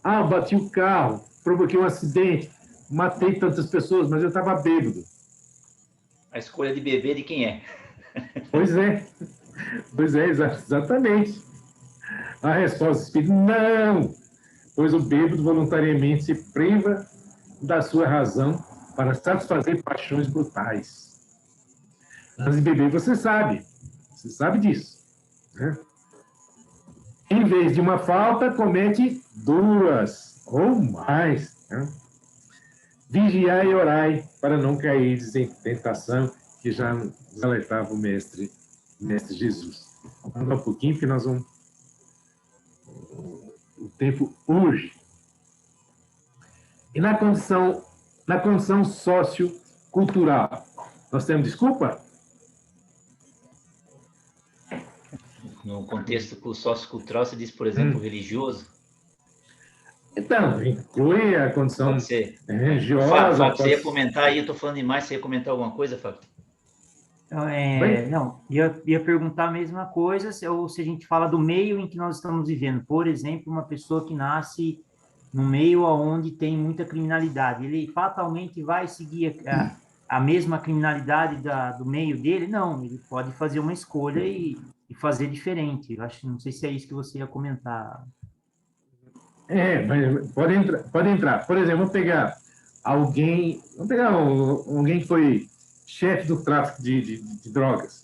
Ah, eu bati o carro, provoquei um acidente, matei tantas pessoas, mas eu estava bêbado. A escolha de beber de quem é? Pois é, exatamente. A resposta do Espírito, não, pois o bêbado voluntariamente se priva da sua razão para satisfazer paixões brutais. Antes de beber, você sabe disso. Né? Em vez de uma falta, comete 2 ou mais. Né? Vigiai e orai para não cair em tentação, que já nos alertava o Mestre Jesus. Vamos dar um pouquinho, porque nós vamos... O tempo urge. E na condição sociocultural, nós temos desculpa? No contexto sociocultural, você diz, por exemplo, religioso? Então, inclui a condição religiosa. Fábio, você ia comentar aí, eu estou falando demais, você ia comentar alguma coisa, Fábio? Não, ia perguntar a mesma coisa, ou se a gente fala do meio em que nós estamos vivendo. Por exemplo, uma pessoa que nasce no meio onde tem muita criminalidade, ele fatalmente vai seguir a mesma criminalidade do meio dele? Não, ele pode fazer uma escolha e fazer diferente. Eu acho, não sei se é isso que você ia comentar. Mas pode entrar. Por exemplo, vamos pegar alguém que foi chefe do tráfico de drogas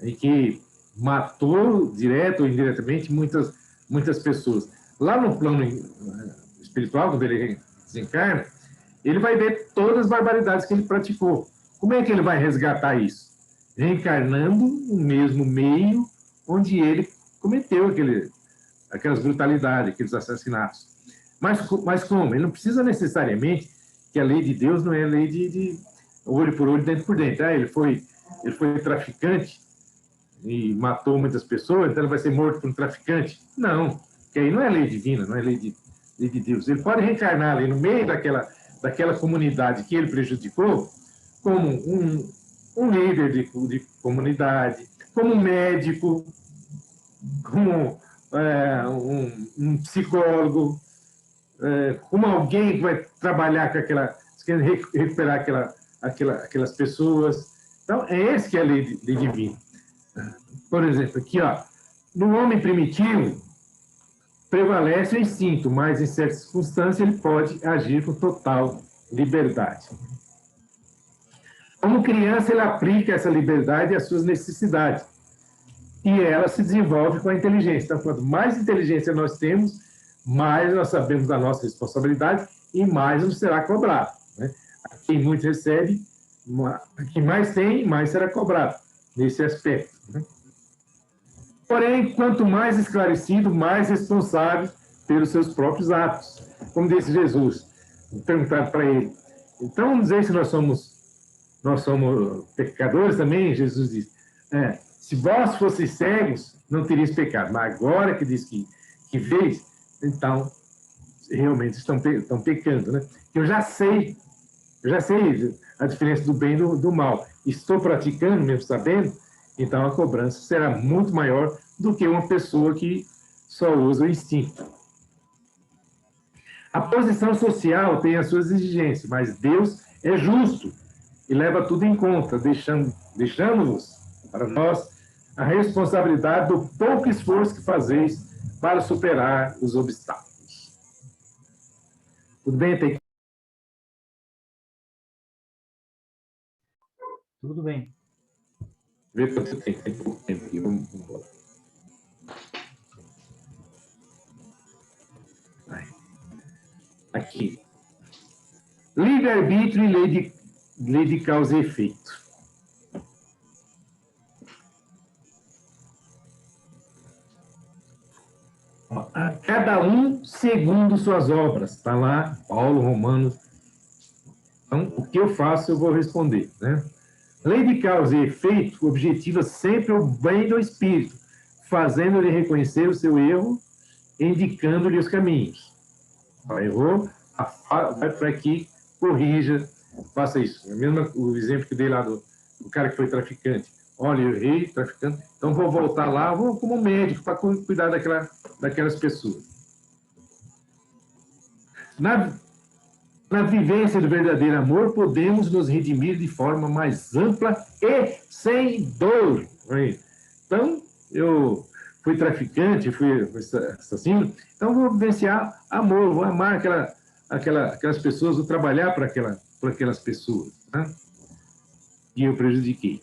e que matou, direto ou indiretamente, muitas pessoas. Lá no plano espiritual, quando ele desencarna, ele vai ver todas as barbaridades que ele praticou. Como é que ele vai resgatar isso? Reencarnando no mesmo meio onde ele cometeu aquelas brutalidades, aqueles assassinatos. Mas como? Ele não precisa necessariamente que a lei de Deus não é a lei de olho por olho, dente por dente. Ele foi traficante e matou muitas pessoas, então ele vai ser morto por um traficante? Não, porque aí não é lei divina, não é lei de Deus. Ele pode reencarnar ali no meio daquela comunidade que ele prejudicou como um líder de comunidade, como um médico, como um psicólogo, como alguém que vai trabalhar recuperar aquelas pessoas. Então, é esse que é a lei divina. Por exemplo, aqui, ó, no homem primitivo, prevalece o instinto, mas em certas circunstâncias ele pode agir com total liberdade. Como criança, ele aplica essa liberdade às suas necessidades. E ela se desenvolve com a inteligência. Então, quanto mais inteligência nós temos, mais nós sabemos da nossa responsabilidade e mais nos será cobrado. Né? A quem muito recebe, a quem mais tem, mais será cobrado, nesse aspecto. Né? Porém, quanto mais esclarecido, mais responsável pelos seus próprios atos. Como disse Jesus, perguntado para ele. Então, vamos dizer se nós somos pecadores também, Jesus diz. Se vós fosseis cegos, não teríeis pecado. Mas agora que diz que vês, então, realmente estão pecando. Né? Eu já sei a diferença do bem e do mal. Estou praticando, mesmo sabendo, então a cobrança será muito maior do que uma pessoa que só usa o instinto. A posição social tem as suas exigências, mas Deus é justo e leva tudo em conta, deixando-nos, para nós, a responsabilidade do pouco esforço que fazeis para superar os obstáculos. Tudo bem? Tudo bem. Vê quanto tempo, tem pouco tempo aqui, vamos embora. Aqui. Livre-arbítrio e lei de causa e efeito. A cada um segundo suas obras. Está lá, Paulo, Romanos. Então, o que eu faço, eu vou responder. Né? Lei de causa e efeito objetiva sempre o bem do espírito, fazendo-lhe reconhecer o seu erro e indicando-lhe os caminhos. Errou, vai para aqui, corrija, faça isso. O exemplo que dei lá do cara que foi traficante. Olha, eu errei, traficante, então vou voltar lá, vou como médico para cuidar daquelas pessoas. Na vivência do verdadeiro amor, podemos nos redimir de forma mais ampla e sem dor. Então, eu fui traficante, fui assassino, então vou vivenciar amor, vou amar aquelas pessoas, vou trabalhar por aquelas pessoas. Né? E eu prejudiquei.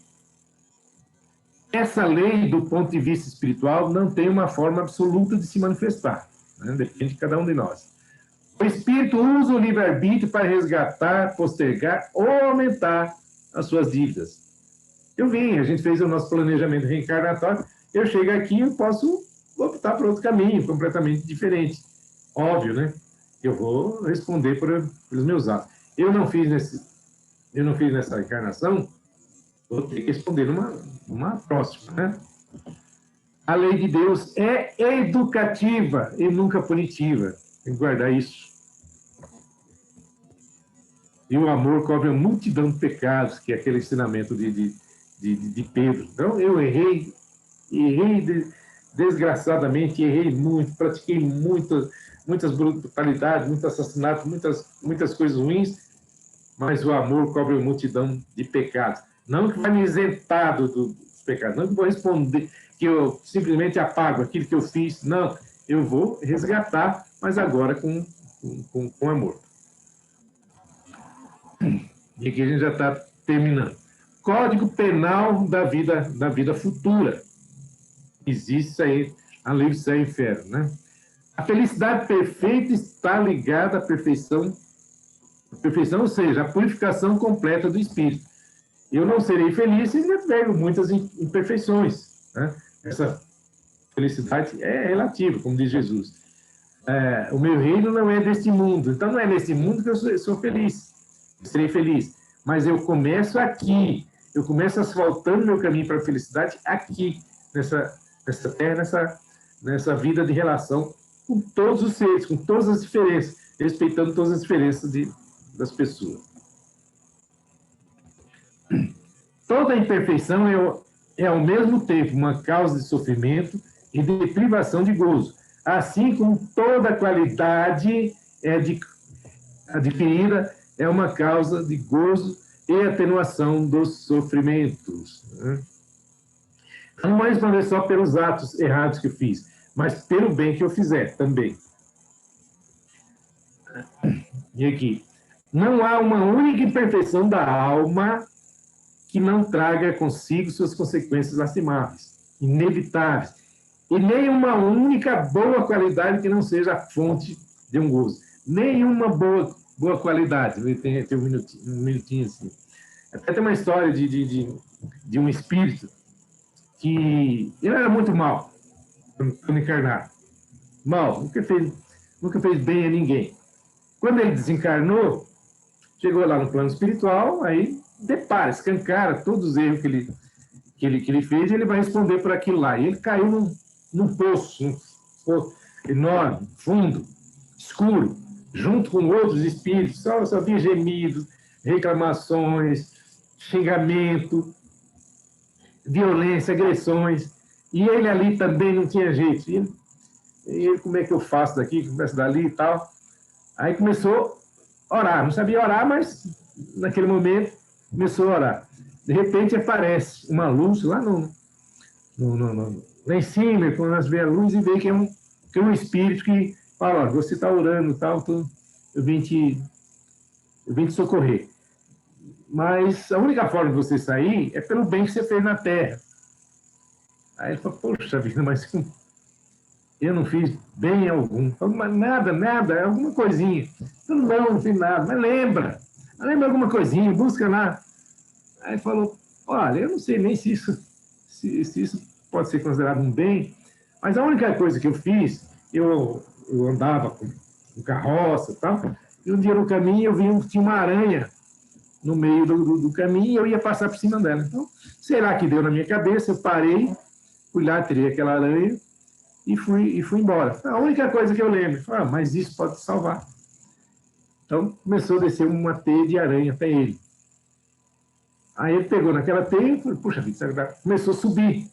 Essa lei, do ponto de vista espiritual, não tem uma forma absoluta de se manifestar. Né? Depende de cada um de nós. O espírito usa o livre-arbítrio para resgatar, postergar ou aumentar as suas dívidas. A gente fez o nosso planejamento reencarnatório, eu chego aqui e posso optar por outro caminho, completamente diferente. Óbvio, né? Eu vou responder pelos meus atos. Eu não fiz nessa encarnação, vou ter que responder numa próxima, né? A lei de Deus é educativa e nunca punitiva. Tem que guardar isso. E o amor cobre uma multidão de pecados, que é aquele ensinamento de Pedro. Então, eu errei desgraçadamente, errei muito, pratiquei muitas brutalidades, muitos assassinatos, muitas coisas ruins, mas o amor cobre uma multidão de pecados. Não que vai me isentar dos pecados, não que vou responder, que eu simplesmente apago aquilo que eu fiz, não, eu vou resgatar, mas agora com amor. E aqui a gente já está terminando. Código Penal da vida futura. Existe isso aí, a lei do céu e inferno, né? A felicidade perfeita está ligada à perfeição, ou seja, à purificação completa do espírito. Eu não serei feliz se ainda tiver muitas imperfeições. Né? Essa felicidade é relativa, como diz Jesus. O meu reino não é deste mundo, então não é nesse mundo que eu sou feliz. Eu serei feliz. Mas eu começo aqui, eu começo asfaltando meu caminho para a felicidade aqui, nessa terra, nessa vida de relação com todos os seres, com todas as diferenças, respeitando todas as diferenças das pessoas. Toda imperfeição é ao mesmo tempo uma causa de sofrimento e de privação de gozo, assim como toda qualidade adquirida é uma causa de gozo e atenuação dos sofrimentos. Né? Eu não vou responder só pelos atos errados que eu fiz, mas pelo bem que eu fizer também. E aqui, não há uma única imperfeição da alma que não traga consigo suas consequências lastimáveis, inevitáveis, e nem uma única boa qualidade que não seja a fonte de um gozo. nenhuma boa qualidade. Tem um minutinho assim. Até tem uma história de um espírito que ele era muito mal quando encarnado. Mal, nunca fez bem a ninguém. Quando ele desencarnou, chegou lá no plano espiritual, aí depara, escancara todos os erros que ele fez, e ele vai responder por aquilo lá. E ele caiu num poço enorme, fundo, escuro, junto com outros espíritos, só via gemidos, reclamações, xingamento, violência, agressões. E ele ali também não tinha jeito. E ele, como é que eu faço daqui, começa dali e tal. Aí começou a orar. Não sabia orar, mas naquele momento começou a orar. De repente aparece uma luz lá lá em cima, quando nós vemos a luz e vê que é um espírito que fala, ó, você está orando e tal, então eu vim te socorrer. Mas a única forma de você sair é pelo bem que você fez na Terra. Aí ele falou, poxa vida, mas eu não fiz bem algum. Falei, mas nada, alguma coisinha. Não fiz nada, mas lembra alguma coisinha, busca lá. Aí falou, olha, eu não sei nem se isso pode ser considerado um bem, mas a única coisa que eu fiz, eu andava com carroça e tal, e um dia no caminho tinha uma aranha no meio do caminho e eu ia passar por cima dela. Então, sei lá que deu na minha cabeça, eu parei, fui lá, tirei aquela aranha e fui embora. A única coisa que eu lembro, mas isso pode te salvar. Então, começou a descer uma teia de aranha até ele. Aí ele pegou naquela teia e falou, puxa vida, começou a subir,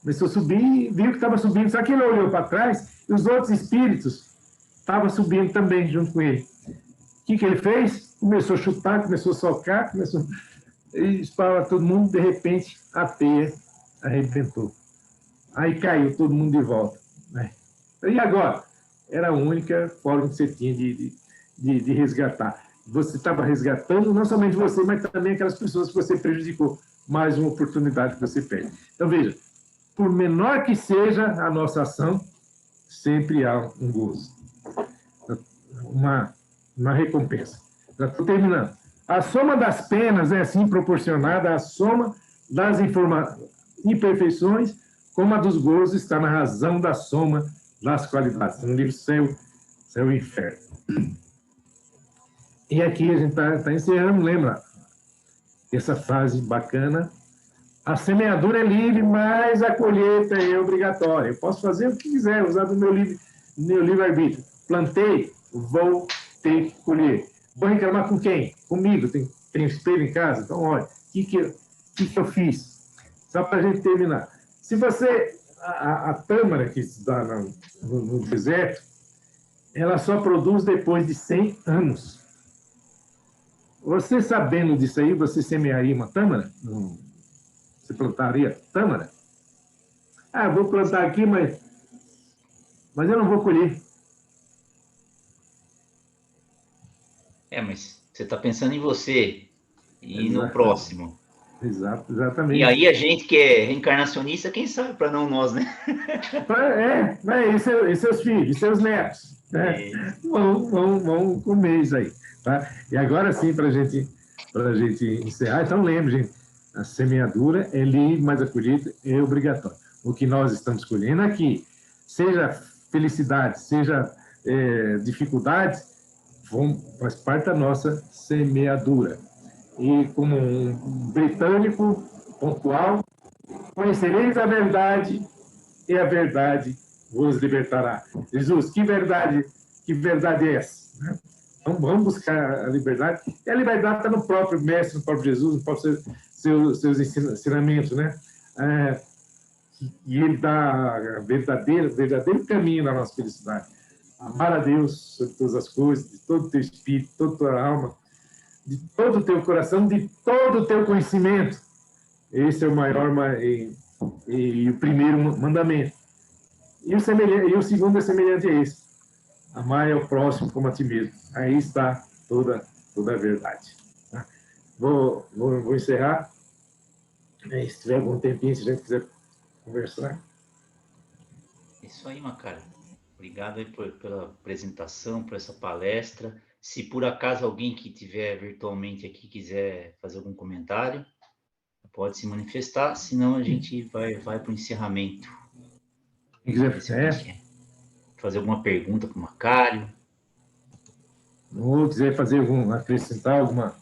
e viu que estava subindo, só que ele olhou para trás e os outros espíritos estavam subindo também junto com ele. O que ele fez? Começou a chutar, começou a socar, e espalhava todo mundo, de repente a teia arrebentou. Aí caiu todo mundo de volta. Né? E agora? Era a única forma que você tinha de resgatar. Você estava resgatando não somente você, mas também aquelas pessoas que você prejudicou. Mais uma oportunidade que você perde. Então, veja, por menor que seja a nossa ação, sempre há um gozo. Uma recompensa. Já estou terminando. A soma das penas é assim proporcionada à soma das imperfeições, como a dos gozos está na razão da soma das qualidades. No livro Céu e Inferno. E aqui a gente está encerrando, lembra? Essa frase bacana. A semeadura é livre, mas a colheita é obrigatória. Eu posso fazer o que quiser, usar do meu livre-arbítrio. Plantei, vou ter que colher. Vou reclamar com quem? Comigo. Tem espelho em casa? Então, olha, o que eu fiz? Só para a gente terminar. Se você... A tâmara que se dá no deserto, ela só produz depois de 100 anos. Você sabendo disso aí, você semearia uma tâmara? Você plantaria tâmara? Eu vou plantar aqui, mas eu não vou colher. Mas você está pensando em você e no próximo. Exatamente. E aí a gente que é reencarnacionista, quem sabe para não nós, né? E seus filhos, e seus netos, né? Vão comer isso aí, tá? E agora sim, para a gente encerrar, então lembre, gente, a semeadura é livre, mas a colheita é obrigatória. O que nós estamos colhendo aqui, seja felicidade, seja dificuldades, faz parte da nossa semeadura. E como um britânico pontual, conhecereis a verdade e a verdade vos libertará. Jesus, que verdade é essa? Então, vamos buscar a liberdade. E a liberdade está no próprio Mestre, no próprio Jesus, no próprio seus ensinamentos, né? E ele dá o verdadeiro caminho da nossa felicidade. Amar a Deus sobre todas as coisas, de todo o teu espírito, de toda a tua alma, de todo o teu coração, de todo o teu conhecimento. Esse é o maior e o primeiro mandamento. E o segundo é semelhante a esse. Amar ao próximo como a ti mesmo. Aí está toda a verdade. Tá? Vou encerrar. Se tiver algum tempinho, se a gente quiser conversar. Isso aí, Macara. Obrigado aí pela apresentação, por essa palestra. Se por acaso alguém que estiver virtualmente aqui quiser fazer algum comentário, pode se manifestar, senão a gente vai para o encerramento. Quem quiser fazer alguma pergunta para o Macário. Ou quiser fazer acrescentar alguma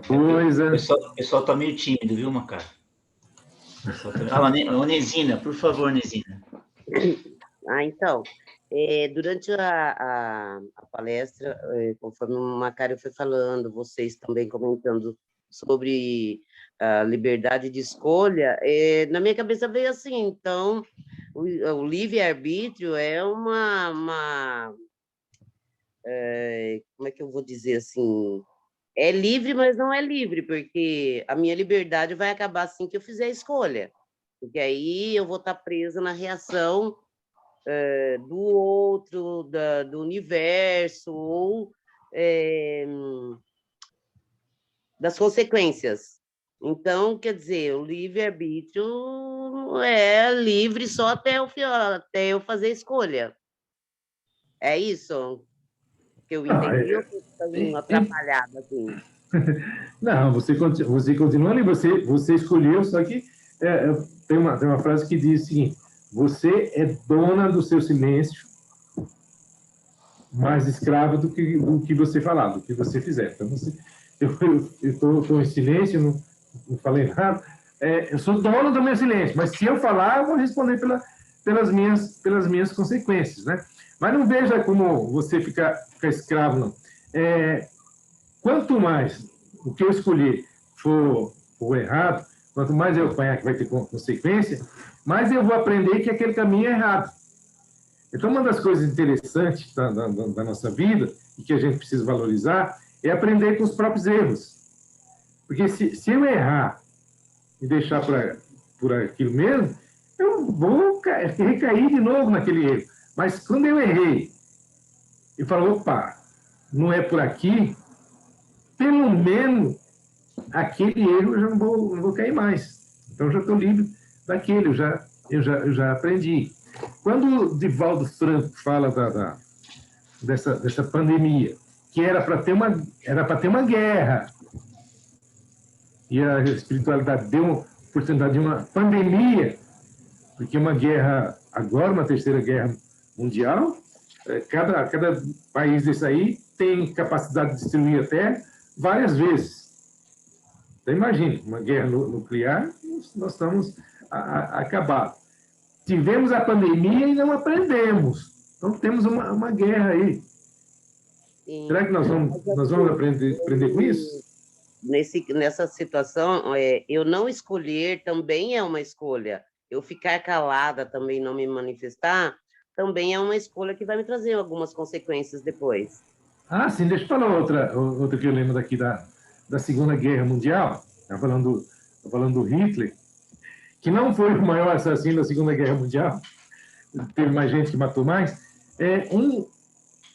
coisa. O pessoal está meio tímido, viu, Macário? Nesina, por favor, Nesina. Então, durante a palestra, conforme o Macário foi falando, vocês também comentando sobre a liberdade de escolha, na minha cabeça veio assim, então, o livre-arbítrio é como é que eu vou dizer assim? É livre, mas não é livre, porque a minha liberdade vai acabar assim que eu fizer a escolha. Porque aí eu vou estar presa na reação do outro, do universo, ou das consequências. Então, quer dizer, o livre-arbítrio é livre só até eu fazer a escolha. É isso que eu entendi, ou estou atrapalhada assim? Não, você continua ali, você escolheu, só que tem uma frase que diz o seguinte: você é dona do seu silêncio, mais escrava do que você falar, do que você fizer. Então, eu estou em silêncio, não falei nada, eu sou dono do meu silêncio, mas se eu falar, eu vou responder pelas minhas consequências, né? Mas não veja como você ficar escravo, não. Quanto mais o que eu escolher for errado, quanto mais eu apanhar que vai ter consequência, mais eu vou aprender que aquele caminho é errado. Então, uma das coisas interessantes da nossa vida, e que a gente precisa valorizar, é aprender com os próprios erros. Porque se eu errar e deixar por aquilo mesmo, eu vou recair de novo naquele erro. Mas quando eu errei e falo, opa, não é por aqui, pelo menos aquele erro eu já não vou cair mais. Então, eu já estou livre daquele, eu já aprendi. Quando o Divaldo Franco fala dessa pandemia, que era para ter uma guerra, e a espiritualidade deu uma oportunidade de uma pandemia, porque uma guerra agora, uma terceira guerra mundial, cada país desse aí tem capacidade de destruir a Terra várias vezes. Então, imagine, uma guerra nuclear, nós estamos acabados. Tivemos a pandemia e não aprendemos. Então, temos uma guerra aí. Sim. Será que nós vamos aprender com isso? Nessa situação, eu não escolher também é uma escolha. Eu ficar calada também, não me manifestar, também é uma escolha que vai me trazer algumas consequências depois. Ah, sim, deixa eu falar outra que eu lembro daqui da Segunda Guerra Mundial. Estava falando do Hitler, que não foi o maior assassino da Segunda Guerra Mundial, teve mais gente que matou mais.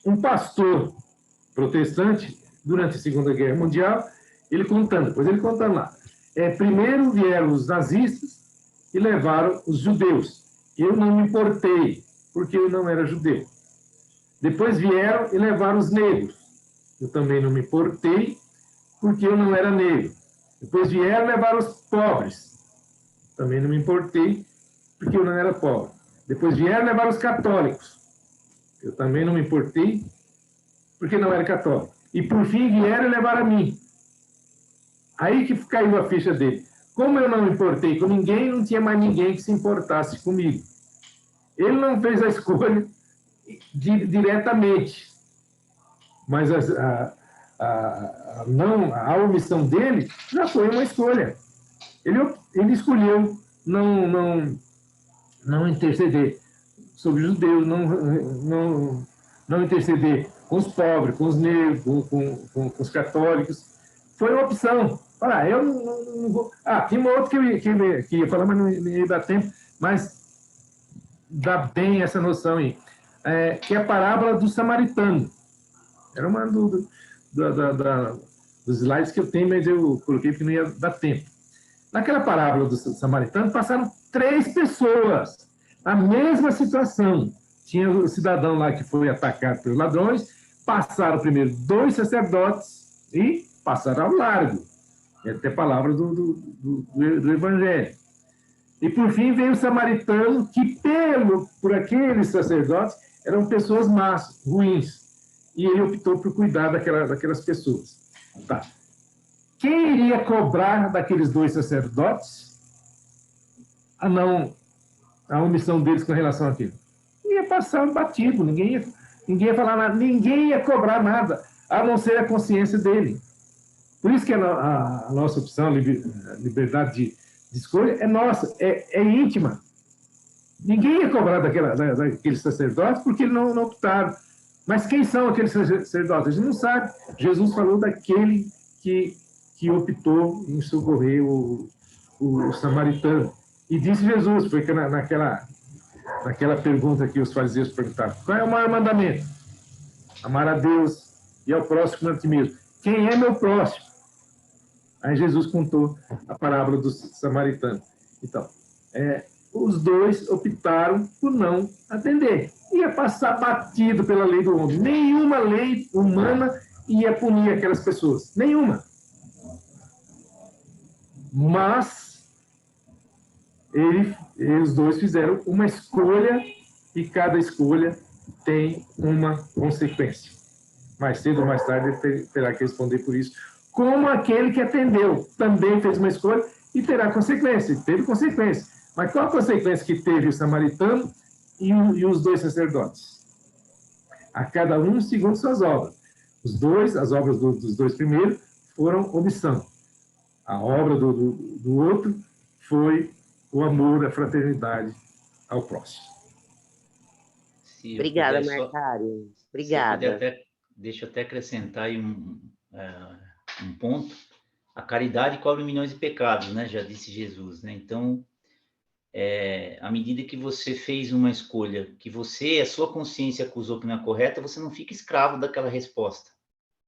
Um pastor protestante, durante a Segunda Guerra Mundial, ele contando lá, primeiro vieram os nazistas e levaram os judeus. Eu não me importei, porque eu não era judeu. Depois vieram e levaram os negros. Eu também não me importei, porque eu não era negro. Depois vieram e levaram os pobres. Também não me importei, porque eu não era pobre. Depois vieram e levaram os católicos. Eu também não me importei, porque não era católico. E, por fim, vieram e levaram a mim. Aí que caiu a ficha dele. Como eu não me importei com ninguém, não tinha mais ninguém que se importasse comigo. Ele não fez a escolha diretamente, mas a omissão dele já foi uma escolha. Ele escolheu não interceder sobre os judeus, não interceder com os pobres, com os negros, com os católicos. Foi uma opção. Eu não vou... tinha uma outra que ia falar, mas não ia dar tempo, mas dá bem essa noção aí, que é a parábola do samaritano. Era uma dos slides que eu tenho, mas eu coloquei porque não ia dar tempo. Naquela parábola do samaritano, passaram 3 pessoas, a mesma situação, tinha o cidadão lá que foi atacado pelos ladrões, passaram primeiro 2 sacerdotes e passaram ao largo. É até palavra do Evangelho. E, por fim, veio o samaritano, que, por aqueles sacerdotes, eram pessoas más, ruins. E ele optou por cuidar daquelas pessoas. Tá. Quem iria cobrar daqueles 2 sacerdotes a omissão deles com relação àquilo? Ia passar batido, ninguém ia falar nada, ninguém ia cobrar nada, a não ser a consciência dele. Por isso que a nossa opção, a liberdade de escolha, é nossa, é íntima. Ninguém ia cobrar daqueles sacerdotes porque eles não optaram. Mas quem são aqueles sacerdotes? A gente não sabe. Jesus falou daquele que optou em socorrer o samaritano. E disse Jesus, foi naquela pergunta que os fariseus perguntaram: qual é o maior mandamento? Amar a Deus e ao próximo como a ti mesmo. Quem é meu próximo? Aí Jesus contou a parábola do samaritano. Então, os 2 optaram por não atender. Ia passar batido pela lei do homem. Nenhuma lei humana ia punir aquelas pessoas. Nenhuma. Mas os 2 fizeram uma escolha e cada escolha tem uma consequência. Mais cedo ou mais tarde ele terá que responder por isso. Como aquele que atendeu também fez uma escolha e terá consequência. Teve consequência. Mas qual a consequência que teve o samaritano e os 2 sacerdotes? A cada um segundo suas obras. As obras dos 2 primeiros foram omissão. A obra do outro foi o amor, a fraternidade ao próximo. Obrigada, Marcário. Obrigada. Deixa eu até acrescentar aí um ponto. A caridade cobre milhões de pecados, né? Já disse Jesus, né? Então, à medida que você fez uma escolha, que a sua consciência acusou que não é correta, você não fica escravo daquela resposta.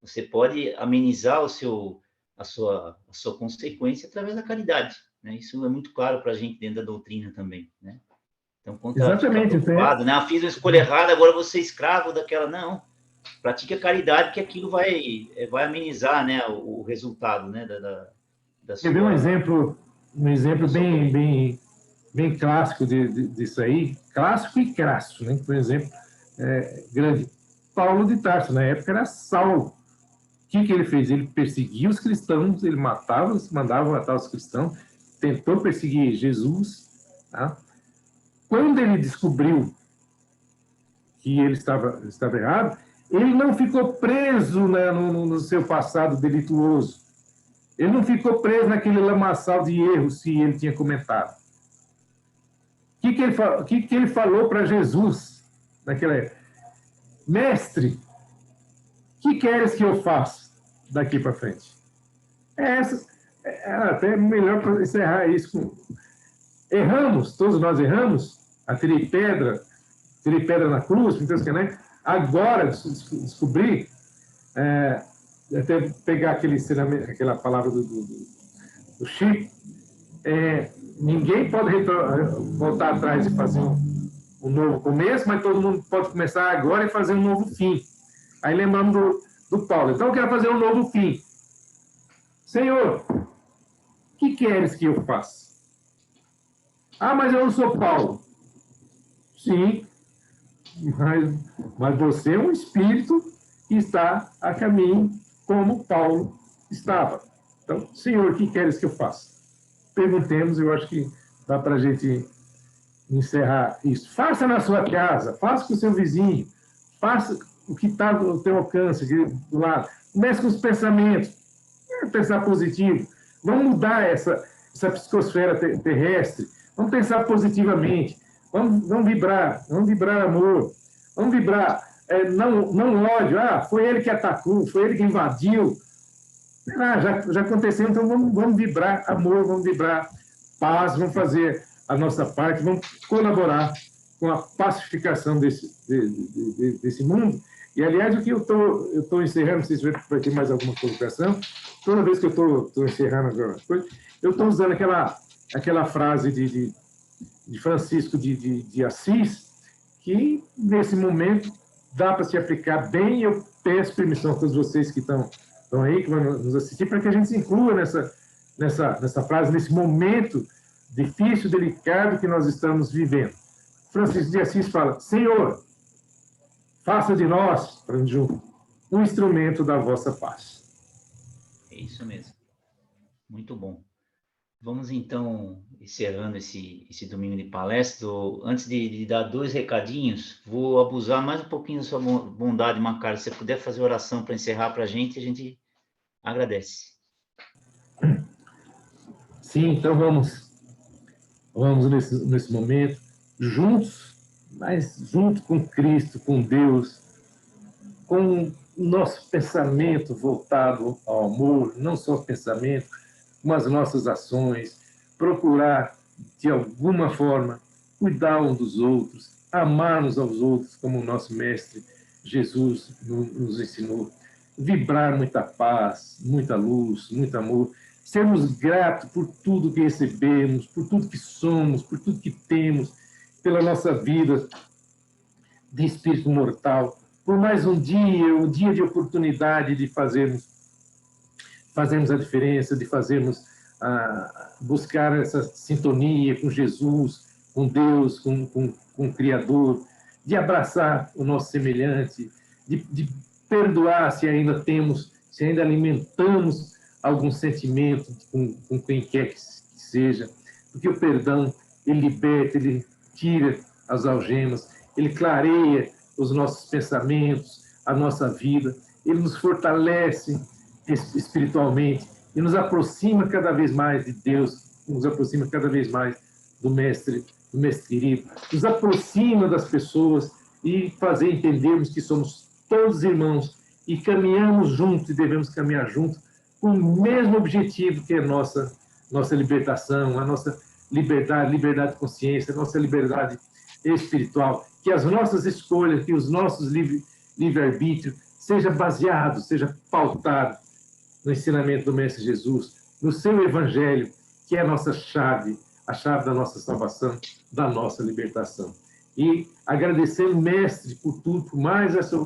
Você pode amenizar a sua consequência através da caridade, né? Isso é muito claro para a gente dentro da doutrina também, né? Então, quando exatamente, fica preocupado, né? Fiz uma escolha errada, agora vou ser escravo daquela. Não. Pratique a caridade, que aquilo vai amenizar, né, o resultado, né, da sua... Quer ver um exemplo bem clássico disso aí? Clássico e crasso, né? Por exemplo, grande. Paulo de Tarso, na época, era Saulo. O que ele fez? Ele perseguia os cristãos, ele mandava matar os cristãos, tentou perseguir Jesus. Tá? Quando ele descobriu que ele estava errado, ele não ficou preso, né, no seu passado delituoso. Ele não ficou preso naquele lamaçal de erros que ele tinha comentado. O que ele falou para Jesus naquela época? Mestre, o que queres que eu faça daqui para frente? Até melhor para encerrar isso. Erramos, todos nós erramos. Atirei pedra na cruz, então, né? Agora, descobrir, até pegar aquela palavra do Chico, ninguém pode voltar atrás e fazer um novo começo, mas todo mundo pode começar agora e fazer um novo fim. Aí lembramos do Paulo. Então, eu quero fazer um novo fim. Senhor, o que queres que eu faça? Ah, mas eu não sou Paulo. Sim, mas você é um espírito que está a caminho como Paulo estava. Então, Senhor, o que queres que eu faça? Perguntemos, eu acho que dá para a gente encerrar isso. Faça na sua casa, faça com o seu vizinho, faça o que está no teu alcance, do lado. Comece com os pensamentos. Pensar positivo. Vamos mudar essa psicosfera terrestre. Vamos pensar positivamente. Vamos vibrar amor. Vamos vibrar não ódio. Foi ele que atacou, foi ele que invadiu. Já aconteceu, então vamos vibrar amor, vamos vibrar paz, vamos fazer a nossa parte, vamos colaborar com a pacificação desse mundo. E, aliás, o que eu estou encerrando, não sei se vai ter mais alguma colocação, toda vez que eu estou encerrando alguma coisa, eu estou usando aquela frase de Francisco de Assis, que, nesse momento, dá para se aplicar bem. Eu peço permissão a todos vocês que estão aí, que vão nos assistir, para que a gente se inclua nessa frase, nesse momento difícil, delicado que nós estamos vivendo. Francisco de Assis fala: Senhor, faça de nós, um instrumento da vossa paz. É isso mesmo. Muito bom. Vamos, então, encerrando esse domingo de palestra. Antes de dar 2 recadinhos, vou abusar mais um pouquinho da sua bondade, Macário. Se você puder fazer oração para encerrar para a gente agradece. Sim, então vamos nesse momento, juntos, mas junto com Cristo, com Deus, com o nosso pensamento voltado ao amor, não só o pensamento, com as nossas ações, procurar, de alguma forma, cuidar uns dos outros, amar uns aos outros, como o nosso Mestre Jesus nos ensinou, vibrar muita paz, muita luz, muito amor, sermos gratos por tudo que recebemos, por tudo que somos, por tudo que temos, pela nossa vida de espírito mortal, por mais um dia de oportunidade de fazermos a diferença, de buscar essa sintonia com Jesus, com Deus, com o Criador, de abraçar o nosso semelhante, de perdoar se ainda alimentamos algum sentimento com quem quer que seja, porque o perdão, ele liberta, ele tira as algemas, ele clareia os nossos pensamentos, a nossa vida, ele nos fortalece espiritualmente e nos aproxima cada vez mais de Deus, nos aproxima cada vez mais do Mestre querido, nos aproxima das pessoas e fazer entendermos que somos todos irmãos e caminhamos juntos e devemos caminhar juntos com o mesmo objetivo, que é a nossa libertação, a nossa liberdade de consciência, a nossa liberdade espiritual, que as nossas escolhas, que os nossos livre-arbítrio seja baseado, seja pautado no ensinamento do Mestre Jesus, no seu Evangelho, que é a nossa chave, a chave da nossa salvação, da nossa libertação. E agradecendo, Mestre, por tudo, por mais essa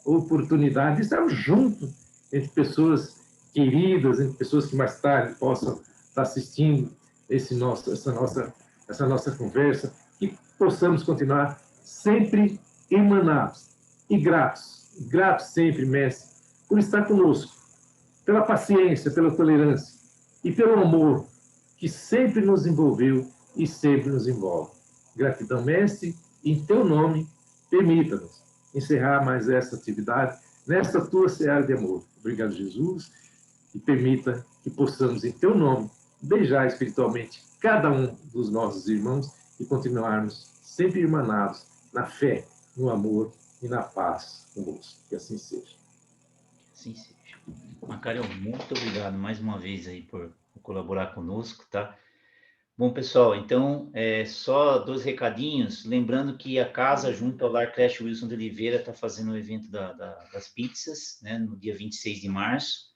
oportunidade de estarmos juntos entre pessoas queridas, entre pessoas que mais tarde possam estar assistindo essa nossa conversa, que possamos continuar sempre emanados e gratos sempre, Mestre, por estar conosco, pela paciência, pela tolerância e pelo amor que sempre nos envolveu e sempre nos envolve. Gratidão, Mestre, e em teu nome, permita-nos encerrar mais essa atividade nesta tua seara de amor. Obrigado, Jesus, e permita que possamos, em teu nome, beijar espiritualmente cada um dos nossos irmãos e continuarmos sempre irmanados na fé, no amor e na paz conosco. Que assim seja. Assim seja. Macário, muito obrigado mais uma vez aí por colaborar conosco, tá? Bom, pessoal, então, só 2 recadinhos. Lembrando que a casa, junto ao Lar Creche Wilson de Oliveira, está fazendo o evento das pizzas, né, no dia 26 de março.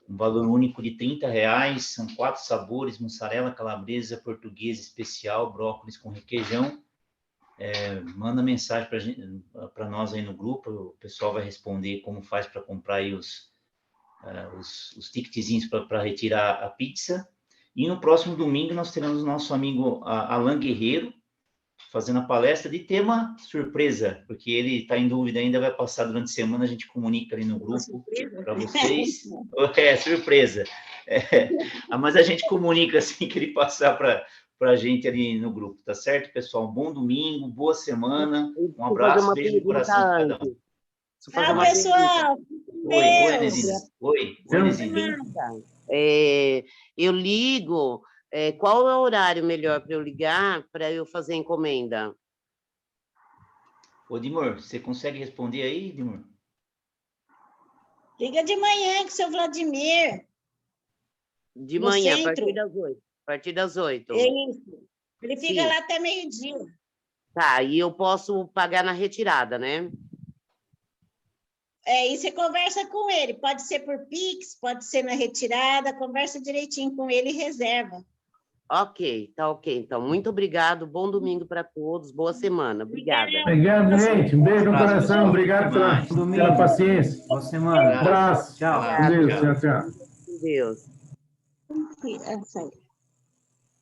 Um valor único de R$30, são 4 sabores: mussarela, calabresa, portuguesa especial, brócolis com requeijão. Manda mensagem para nós aí no grupo, o pessoal vai responder como faz para comprar aí os ticketzinhos para retirar a pizza. E no próximo domingo nós teremos o nosso amigo Alan Guerreiro fazendo a palestra de tema surpresa, porque ele está em dúvida ainda, vai passar durante a semana, a gente comunica ali no grupo para vocês. Surpresa. Mas a gente comunica assim que ele passar para a gente ali no grupo, tá certo, pessoal? Um bom domingo, boa semana, um abraço, beijo no coração de cada um. Tchau, pessoal. Oi, Inesina. Oi, Inesina. Eu ligo, qual é o horário melhor para eu ligar para eu fazer a encomenda? Ô, Dimor, você consegue responder aí, Dimor? Liga de manhã com o seu Vladimir. De manhã, a partir das 8. A partir das 8. Isso. Ele fica lá até meio-dia. Tá, e eu posso pagar na retirada, né? E você conversa com ele. Pode ser por Pix, pode ser na retirada. Conversa direitinho com ele e reserva. Ok, tá ok. Então, muito obrigado. Bom domingo para todos. Boa semana. Obrigada. Obrigado, gente. Um beijo no Abraço, coração. pessoal. Obrigado Até mais. pela paciência. Boa semana. Um abraço. Tchau. Com Deus. Tchau, tchau. Com Deus. Essa aí.